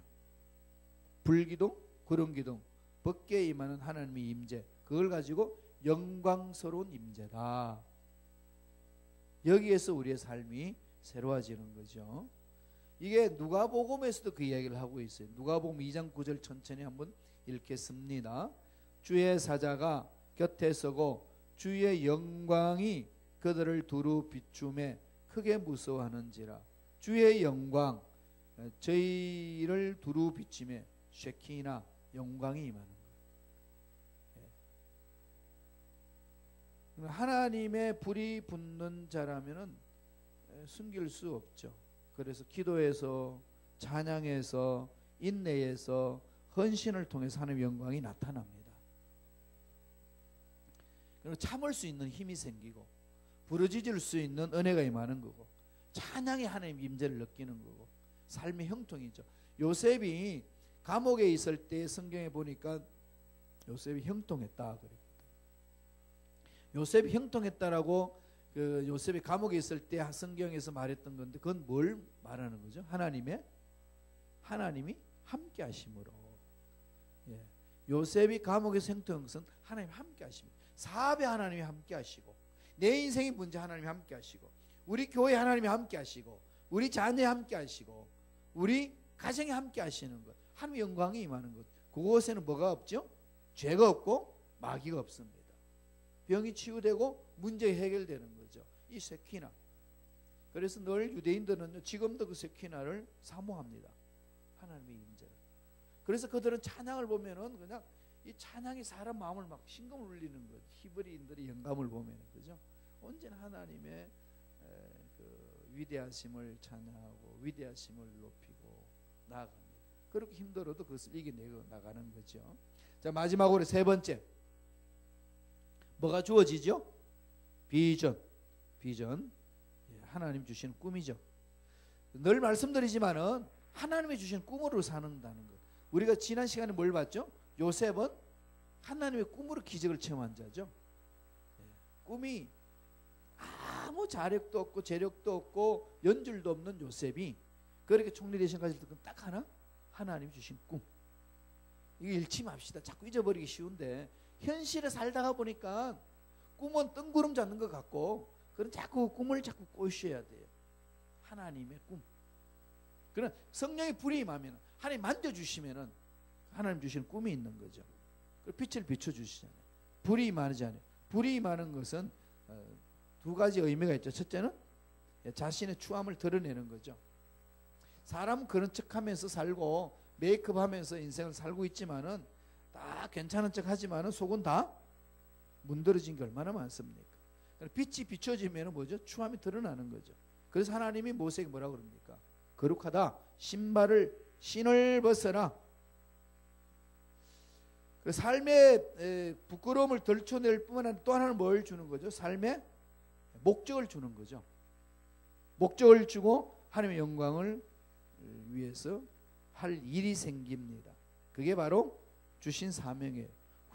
불기둥, 구름기둥, 법궤에 임하는 하나님의 임재, 그걸 가지고 영광스러운 임재다. 여기에서 우리의 삶이 새로워지는 거죠. 이게 누가복음에서도 그 이야기를 하고 있어요. 누가복음 2장 9절 천천히 한번 읽겠습니다. 주의 사자가 곁에 서고 주의 영광이 그들을 두루 비추매 크게 무서워하는지라. 주의 영광, 저희를 두루 비추매 쉐키나, 영광이 임하는 거예요. 하나님의 불이 붙는 자라면은 숨길 수 없죠. 그래서 기도에서, 찬양에서, 인내에서, 헌신을 통해서 하나님의 영광이 나타납니다. 그리고 참을 수 있는 힘이 생기고 부르짖을 수 있는 은혜가 임하는 거고, 찬양의 하나님의 임재를 느끼는 거고, 삶의 형통이죠. 요셉이 감옥에 있을 때 성경에 보니까 요셉이 형통했다 그랬거든요. 요셉이 형통했다라고 그 요셉이 감옥에 있을 때 성경에서 말했던 건데, 그건 뭘 말하는 거죠? 하나님이 함께 하심으로. 예. 요셉이 감옥에서 형통한 것은 하나님 함께 하십니다. 사업에 하나님이 함께 하시고, 내 인생의 문제 하나님이 함께 하시고, 우리 교회 하나님이 함께 하시고, 우리 자녀에 함께 하시고, 우리 가정에 함께 하시는 것, 하나님의 영광이 임하는 것. 그곳에는 뭐가 없죠? 죄가 없고 마귀가 없습니다. 병이 치유되고 문제 해결되는 거죠. 이 세키나. 그래서 늘 유대인들은 지금도 그 세키나를 사모합니다. 하나님의 임재를. 그래서 그들은 찬양을 보면은 그냥 이 찬양이 사람 마음을 막 심금을 울리는 거죠. 히브리인들의 영감을 보면은, 그죠? 언제나 하나님의 그 위대하심을 찬양하고 위대하심을 높이고 나아갑니다. 그렇게 힘들어도 그것을 이겨내고 나가는 거죠. 자, 마지막으로 세 번째, 뭐가 주어지죠? 비전. 하나님 주신 꿈이죠. 늘 말씀드리지만은 하나님이 주신 꿈으로 사는다는 것. 우리가 지난 시간에 뭘 봤죠? 요셉은 하나님의 꿈으로 기적을 체험한 자죠. 꿈이 아무 자력도 없고 재력도 없고 연줄도 없는 요셉이 그렇게 총리 대신까지 딱 하나? 하나님 주신 꿈. 이거 잃지 맙시다. 자꾸 잊어버리기 쉬운데 현실에 살다가 보니까 꿈은 뜬구름 잡는 것 같고, 그런 자꾸 꿈을 자꾸 꼬셔야 돼요. 하나님의 꿈. 그런 성령의 불이 임하면, 하나님 만져주시면은 하나님 주신 꿈이 있는 거죠. 그 빛을 비춰주시잖아요. 불이 임하잖아요. 불이 임하는 것은 두 가지 의미가 있죠. 첫째는 자신의 추함을 드러내는 거죠. 사람은 그런 척하면서 살고 메이크업하면서 인생을 살고 있지만은 다 괜찮은 척하지만은 속은 다 문드러진 게 얼마나 많습니까? 빛이 비춰지면은 뭐죠? 추함이 드러나는 거죠. 그래서 하나님이 모세에게 뭐라고 그럽니까? 거룩하다. 신을 벗어라. 그 삶의 부끄러움을 덜쳐낼 뿐만 아니라 또 하나는 뭘 주는 거죠? 삶의 목적을 주는 거죠. 목적을 주고 하나님의 영광을 위해서 할 일이 생깁니다. 그게 바로 주신 사명이에요.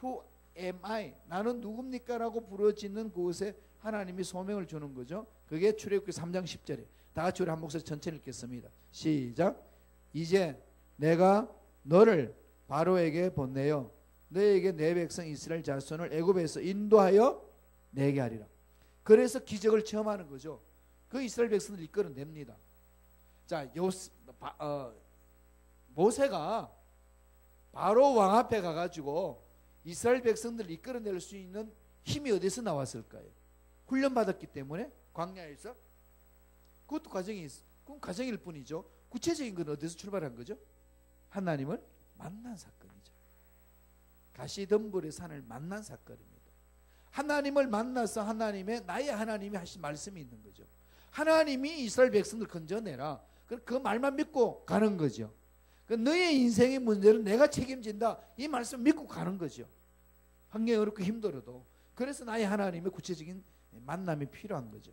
Who am I? 나는 누굽니까? 라고 부르짖는 그곳에 하나님이 소명을 주는 거죠. 그게 출애굽기 3장 10절이에요. 다 같이 우리 한 목소리 천천히 읽겠습니다. 시작. 이제 내가 너를 바로에게 보내어 너에게 내 백성 이스라엘 자손을 애굽에서 인도하여 내게 하리라. 그래서 기적을 체험하는 거죠. 그 이스라엘 백성을 이끌어냅니다. 자, 모세가 바로 왕 앞에 가가지고 이스라엘 백성들을 이끌어낼 수 있는 힘이 어디서 나왔을까요? 훈련받았기 때문에 광야에서. 그것도 과정일 뿐이죠. 구체적인 건 어디서 출발한 거죠? 하나님을 만난 사건이죠. 가시덤불의 산을 만난 사건입니다. 하나님을 만나서 나의 하나님이 하신 말씀이 있는 거죠. 하나님이 이스라엘 백성들 건져내라. 그 말만 믿고 가는 거죠. 너의 인생의 문제는 내가 책임진다. 이 말씀 믿고 가는 거죠. 환경이 어렵고 힘들어도. 그래서 나의 하나님의 구체적인 만남이 필요한 거죠.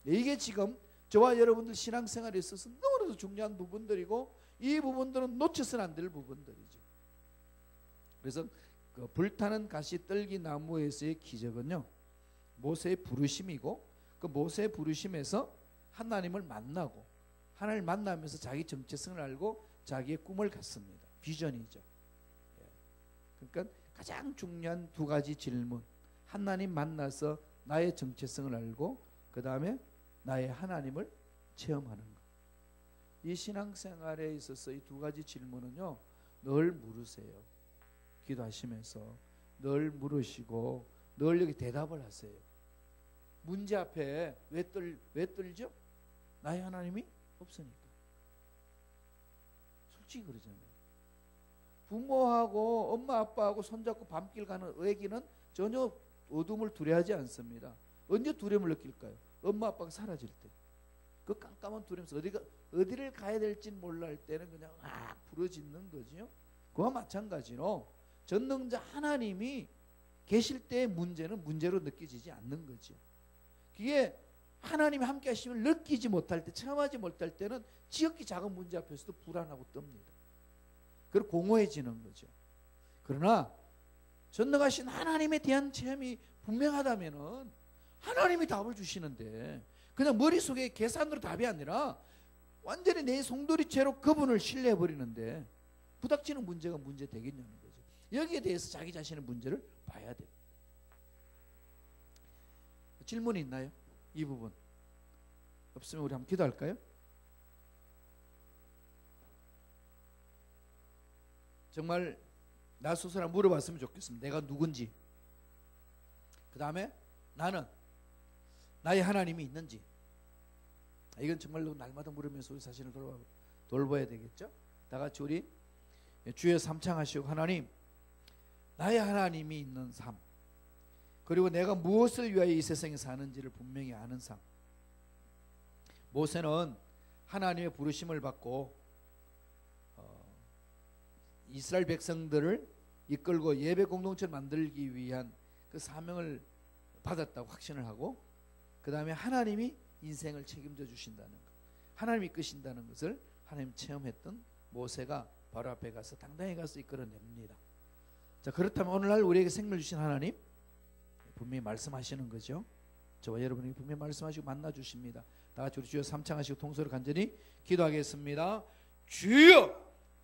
이게 지금 저와 여러분들 신앙생활에 있어서 너무나도 중요한 부분들이고, 이 부분들은 놓쳐서는 안 될 부분들이죠. 그래서 그 불타는 가시떨기 나무에서의 기적은요, 모세의 부르심이고, 그 모세의 부르심에서 하나님을 만나고 하나님을 만나면서 자기 정체성을 알고 자기의 꿈을 갖습니다. 비전이죠. 그러니까 가장 중요한 두 가지 질문. 하나님 만나서 나의 정체성을 알고 그 다음에 나의 하나님을 체험하는 것. 이 신앙생활에 있어서 이 두 가지 질문은요, 늘 물으세요. 기도하시면서 늘 물으시고 늘 여기 대답을 하세요. 문제 앞에 왜 떨죠? 나의 하나님이 없으니까. 솔직히 그러잖아요. 부모하고 엄마 아빠하고 손잡고 밤길 가는 애기는 전혀 어둠을 두려워하지 않습니다. 언제 두려움을 느낄까요? 엄마 아빠가 사라질 때. 그 깜깜한 두려움에서 어디를 가야 될지 몰라 할 때는 그냥 부러지는 거지요. 그와 마찬가지로 전능자 하나님이 계실 때의 문제는 문제로 느껴지지 않는 거죠. 그게 하나님이 함께 하시면 느끼지 못할 때, 체험하지 못할 때는 지극히 작은 문제 앞에서도 불안하고 뜹니다. 그리고 공허해지는 거죠. 그러나 전능하신 하나님에 대한 체험이 분명하다면은 하나님이 답을 주시는데 그냥 머릿속에 계산으로 답이 아니라 완전히 내 송두리째로 그분을 신뢰해버리는데 부닥치는 문제가 문제 되겠냐는 거죠. 여기에 대해서 자기 자신의 문제를 봐야 됩니다. 질문이 있나요? 이 부분 없으면 우리 한번 기도할까요? 정말 나 스스로 물어봤으면 좋겠습니다. 내가 누군지, 그 다음에 나는 나의 하나님이 있는지. 이건 정말로 날마다 물으면서 우리 자신을 돌봐야 되겠죠. 다 같이 우리 주여 삼창하시고, 하나님, 나의 하나님이 있는 삶, 그리고 내가 무엇을 위하여 이 세상에 사는지를 분명히 아는 삶. 모세는 하나님의 부르심을 받고 이스라엘 백성들을 이끌고 예배 공동체를 만들기 위한 그 사명을 받았다고 확신을 하고, 그 다음에 하나님이 인생을 책임져 주신다는 것, 하나님이 이끄신다는 것을 하나님 체험했던 모세가 바로 앞에 가서 당당히 가서 이끌어냅니다. 자, 그렇다면 오늘날 우리에게 생명 주신 하나님 분명히 말씀하시는 거죠. 저와 여러분에게 분명히 말씀하시고 만나 주십니다. 다 같이 우리 주여 삼창하시고 통소로 간절히 기도하겠습니다. 주여,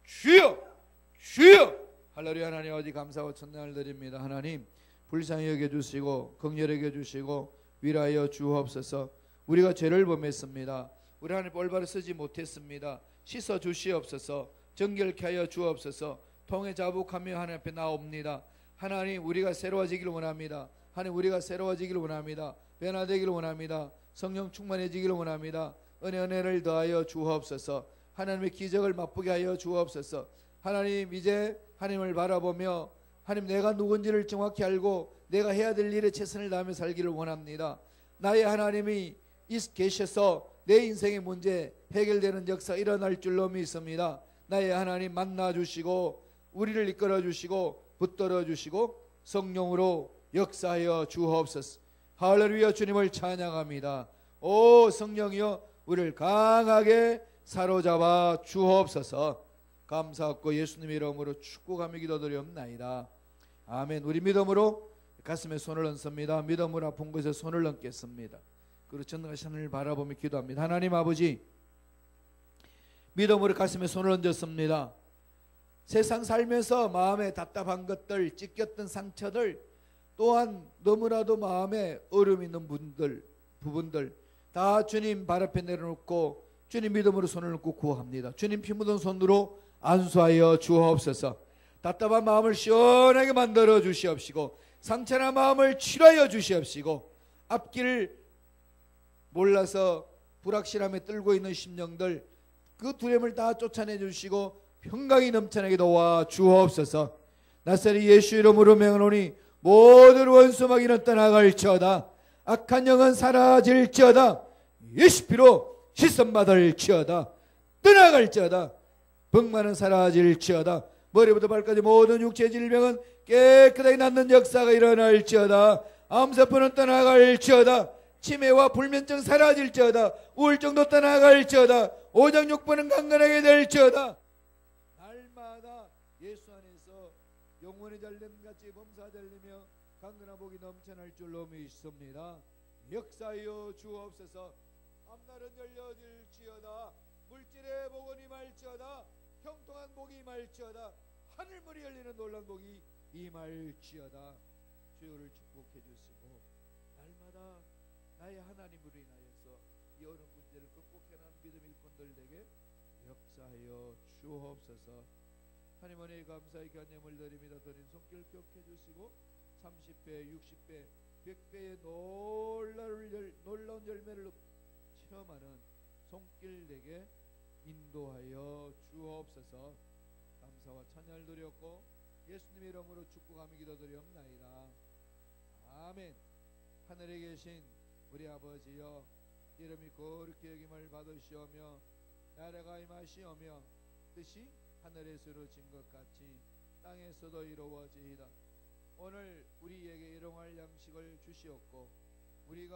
주여, 주여. 할렐루야. 하나님 아버지 감사하고 천당을 드립니다. 하나님 불쌍히 여겨주시고 긍휼히 여겨주시고 위로하여 주옵소서. 우리가 죄를 범했습니다. 우리 하나님 올바로 쓰지 못했습니다. 씻어 주시옵소서. 정결케 하여 주옵소서. 통에 자복하며 하나님 앞에 나옵니다. 하나님 우리가 새로워지기를 원합니다. 하나님 우리가 새로워지기를 원합니다. 변화되기를 원합니다. 성령 충만해지기를 원합니다. 은혜를 더하여 주옵소서. 하나님의 기적을 맛보게 하여 주옵소서. 하나님 이제 하나님을 바라보며 하나님 내가 누군지를 정확히 알고 내가 해야 될 일에 최선을 다하며 살기를 원합니다. 나의 하나님이 계셔서 내 인생의 문제 해결되는 역사 일어날 줄로 믿습니다. 나의 하나님 만나주시고 우리를 이끌어주시고 붙들어주시고 성령으로 역사하여 주옵소서. 할렐루야. 주님을 찬양합니다. 오 성령이여 우리를 강하게 사로잡아 주옵소서. 감사하고 예수님의 이름으로 축복하며 기도드리옵나이다. 아멘. 우리 믿음으로 가슴에 손을 얹습니다. 믿음으로 아픈 곳에 손을 얹겠습니다. 그리고 전능하신 하나님을 바라보며 기도합니다. 하나님 아버지, 믿음으로 가슴에 손을 얹었습니다. 세상 살면서 마음에 답답한 것들, 찢겼던 상처들, 또한 너무나도 마음에 어려움 있는 부분들 다 주님 발 앞에 내려놓고 주님 믿음으로 손을 얹고 구합니다. 주님 피 묻은 손으로 안수하여 주옵소서. 답답한 마음을 시원하게 만들어 주시옵시고 상처난 마음을 치료하여 주시옵시고 앞길 몰라서 불확실함에 떨고 있는 심령들 그 두려움을 다 쫓아내 주시고 평강이 넘쳐나게 도와 주옵소서. 나사렛 예수 이름으로 명하노니 모든 원수 마귀는 떠나갈지어다. 악한 영은 사라질지어다. 예수 피로 씻음받을지어다. 떠나갈지어다. 병만은 사라질지어다. 머리부터 발까지 모든 육체 질병은 깨끗하게 낫는 역사가 일어날지어다. 암세포는 떠나갈지어다. 치매와 불면증 사라질지어다. 우울증도 떠나갈지어다. 오장육부는 강건하게 될지어다. 날마다 예수 안에서 영혼의 잘됨같이 범사잘리며 강건한 복이 넘쳐날 줄로 믿습니다. 역사하여 주옵소서. 앞날은 열려질지어다. 물질의 복은 임할지어다. 형통한 복이 임할지어다. 하늘문이 열리는 놀란 복이 임할지어다. 주여를 축복해 주시고 날마다 나의 하나님으로 인하여서 이 어느 문제를 극복해내는 믿음 일꾼들에게 역사하여 주옵소서. 하나님 은혜에 감사의 견념을 드립니다. 드린 손길 기억해 주시고 30배, 60배, 100배의 놀라운 열매를 체험하는 손길에게 인도하여 주옵소서. 감사와 찬양을 드렸고 예수님의 이름으로 축복하며 기도드리옵나이다. 아멘. 하늘에 계신 우리 아버지여, 이름이 거룩히 여김을 받으시오며 나라가 임하시오며 뜻이 하늘에서 이루어진 것 같이 땅에서도 이루어지이다. 오늘 우리에게 일용할 양식을 주시옵고 우리가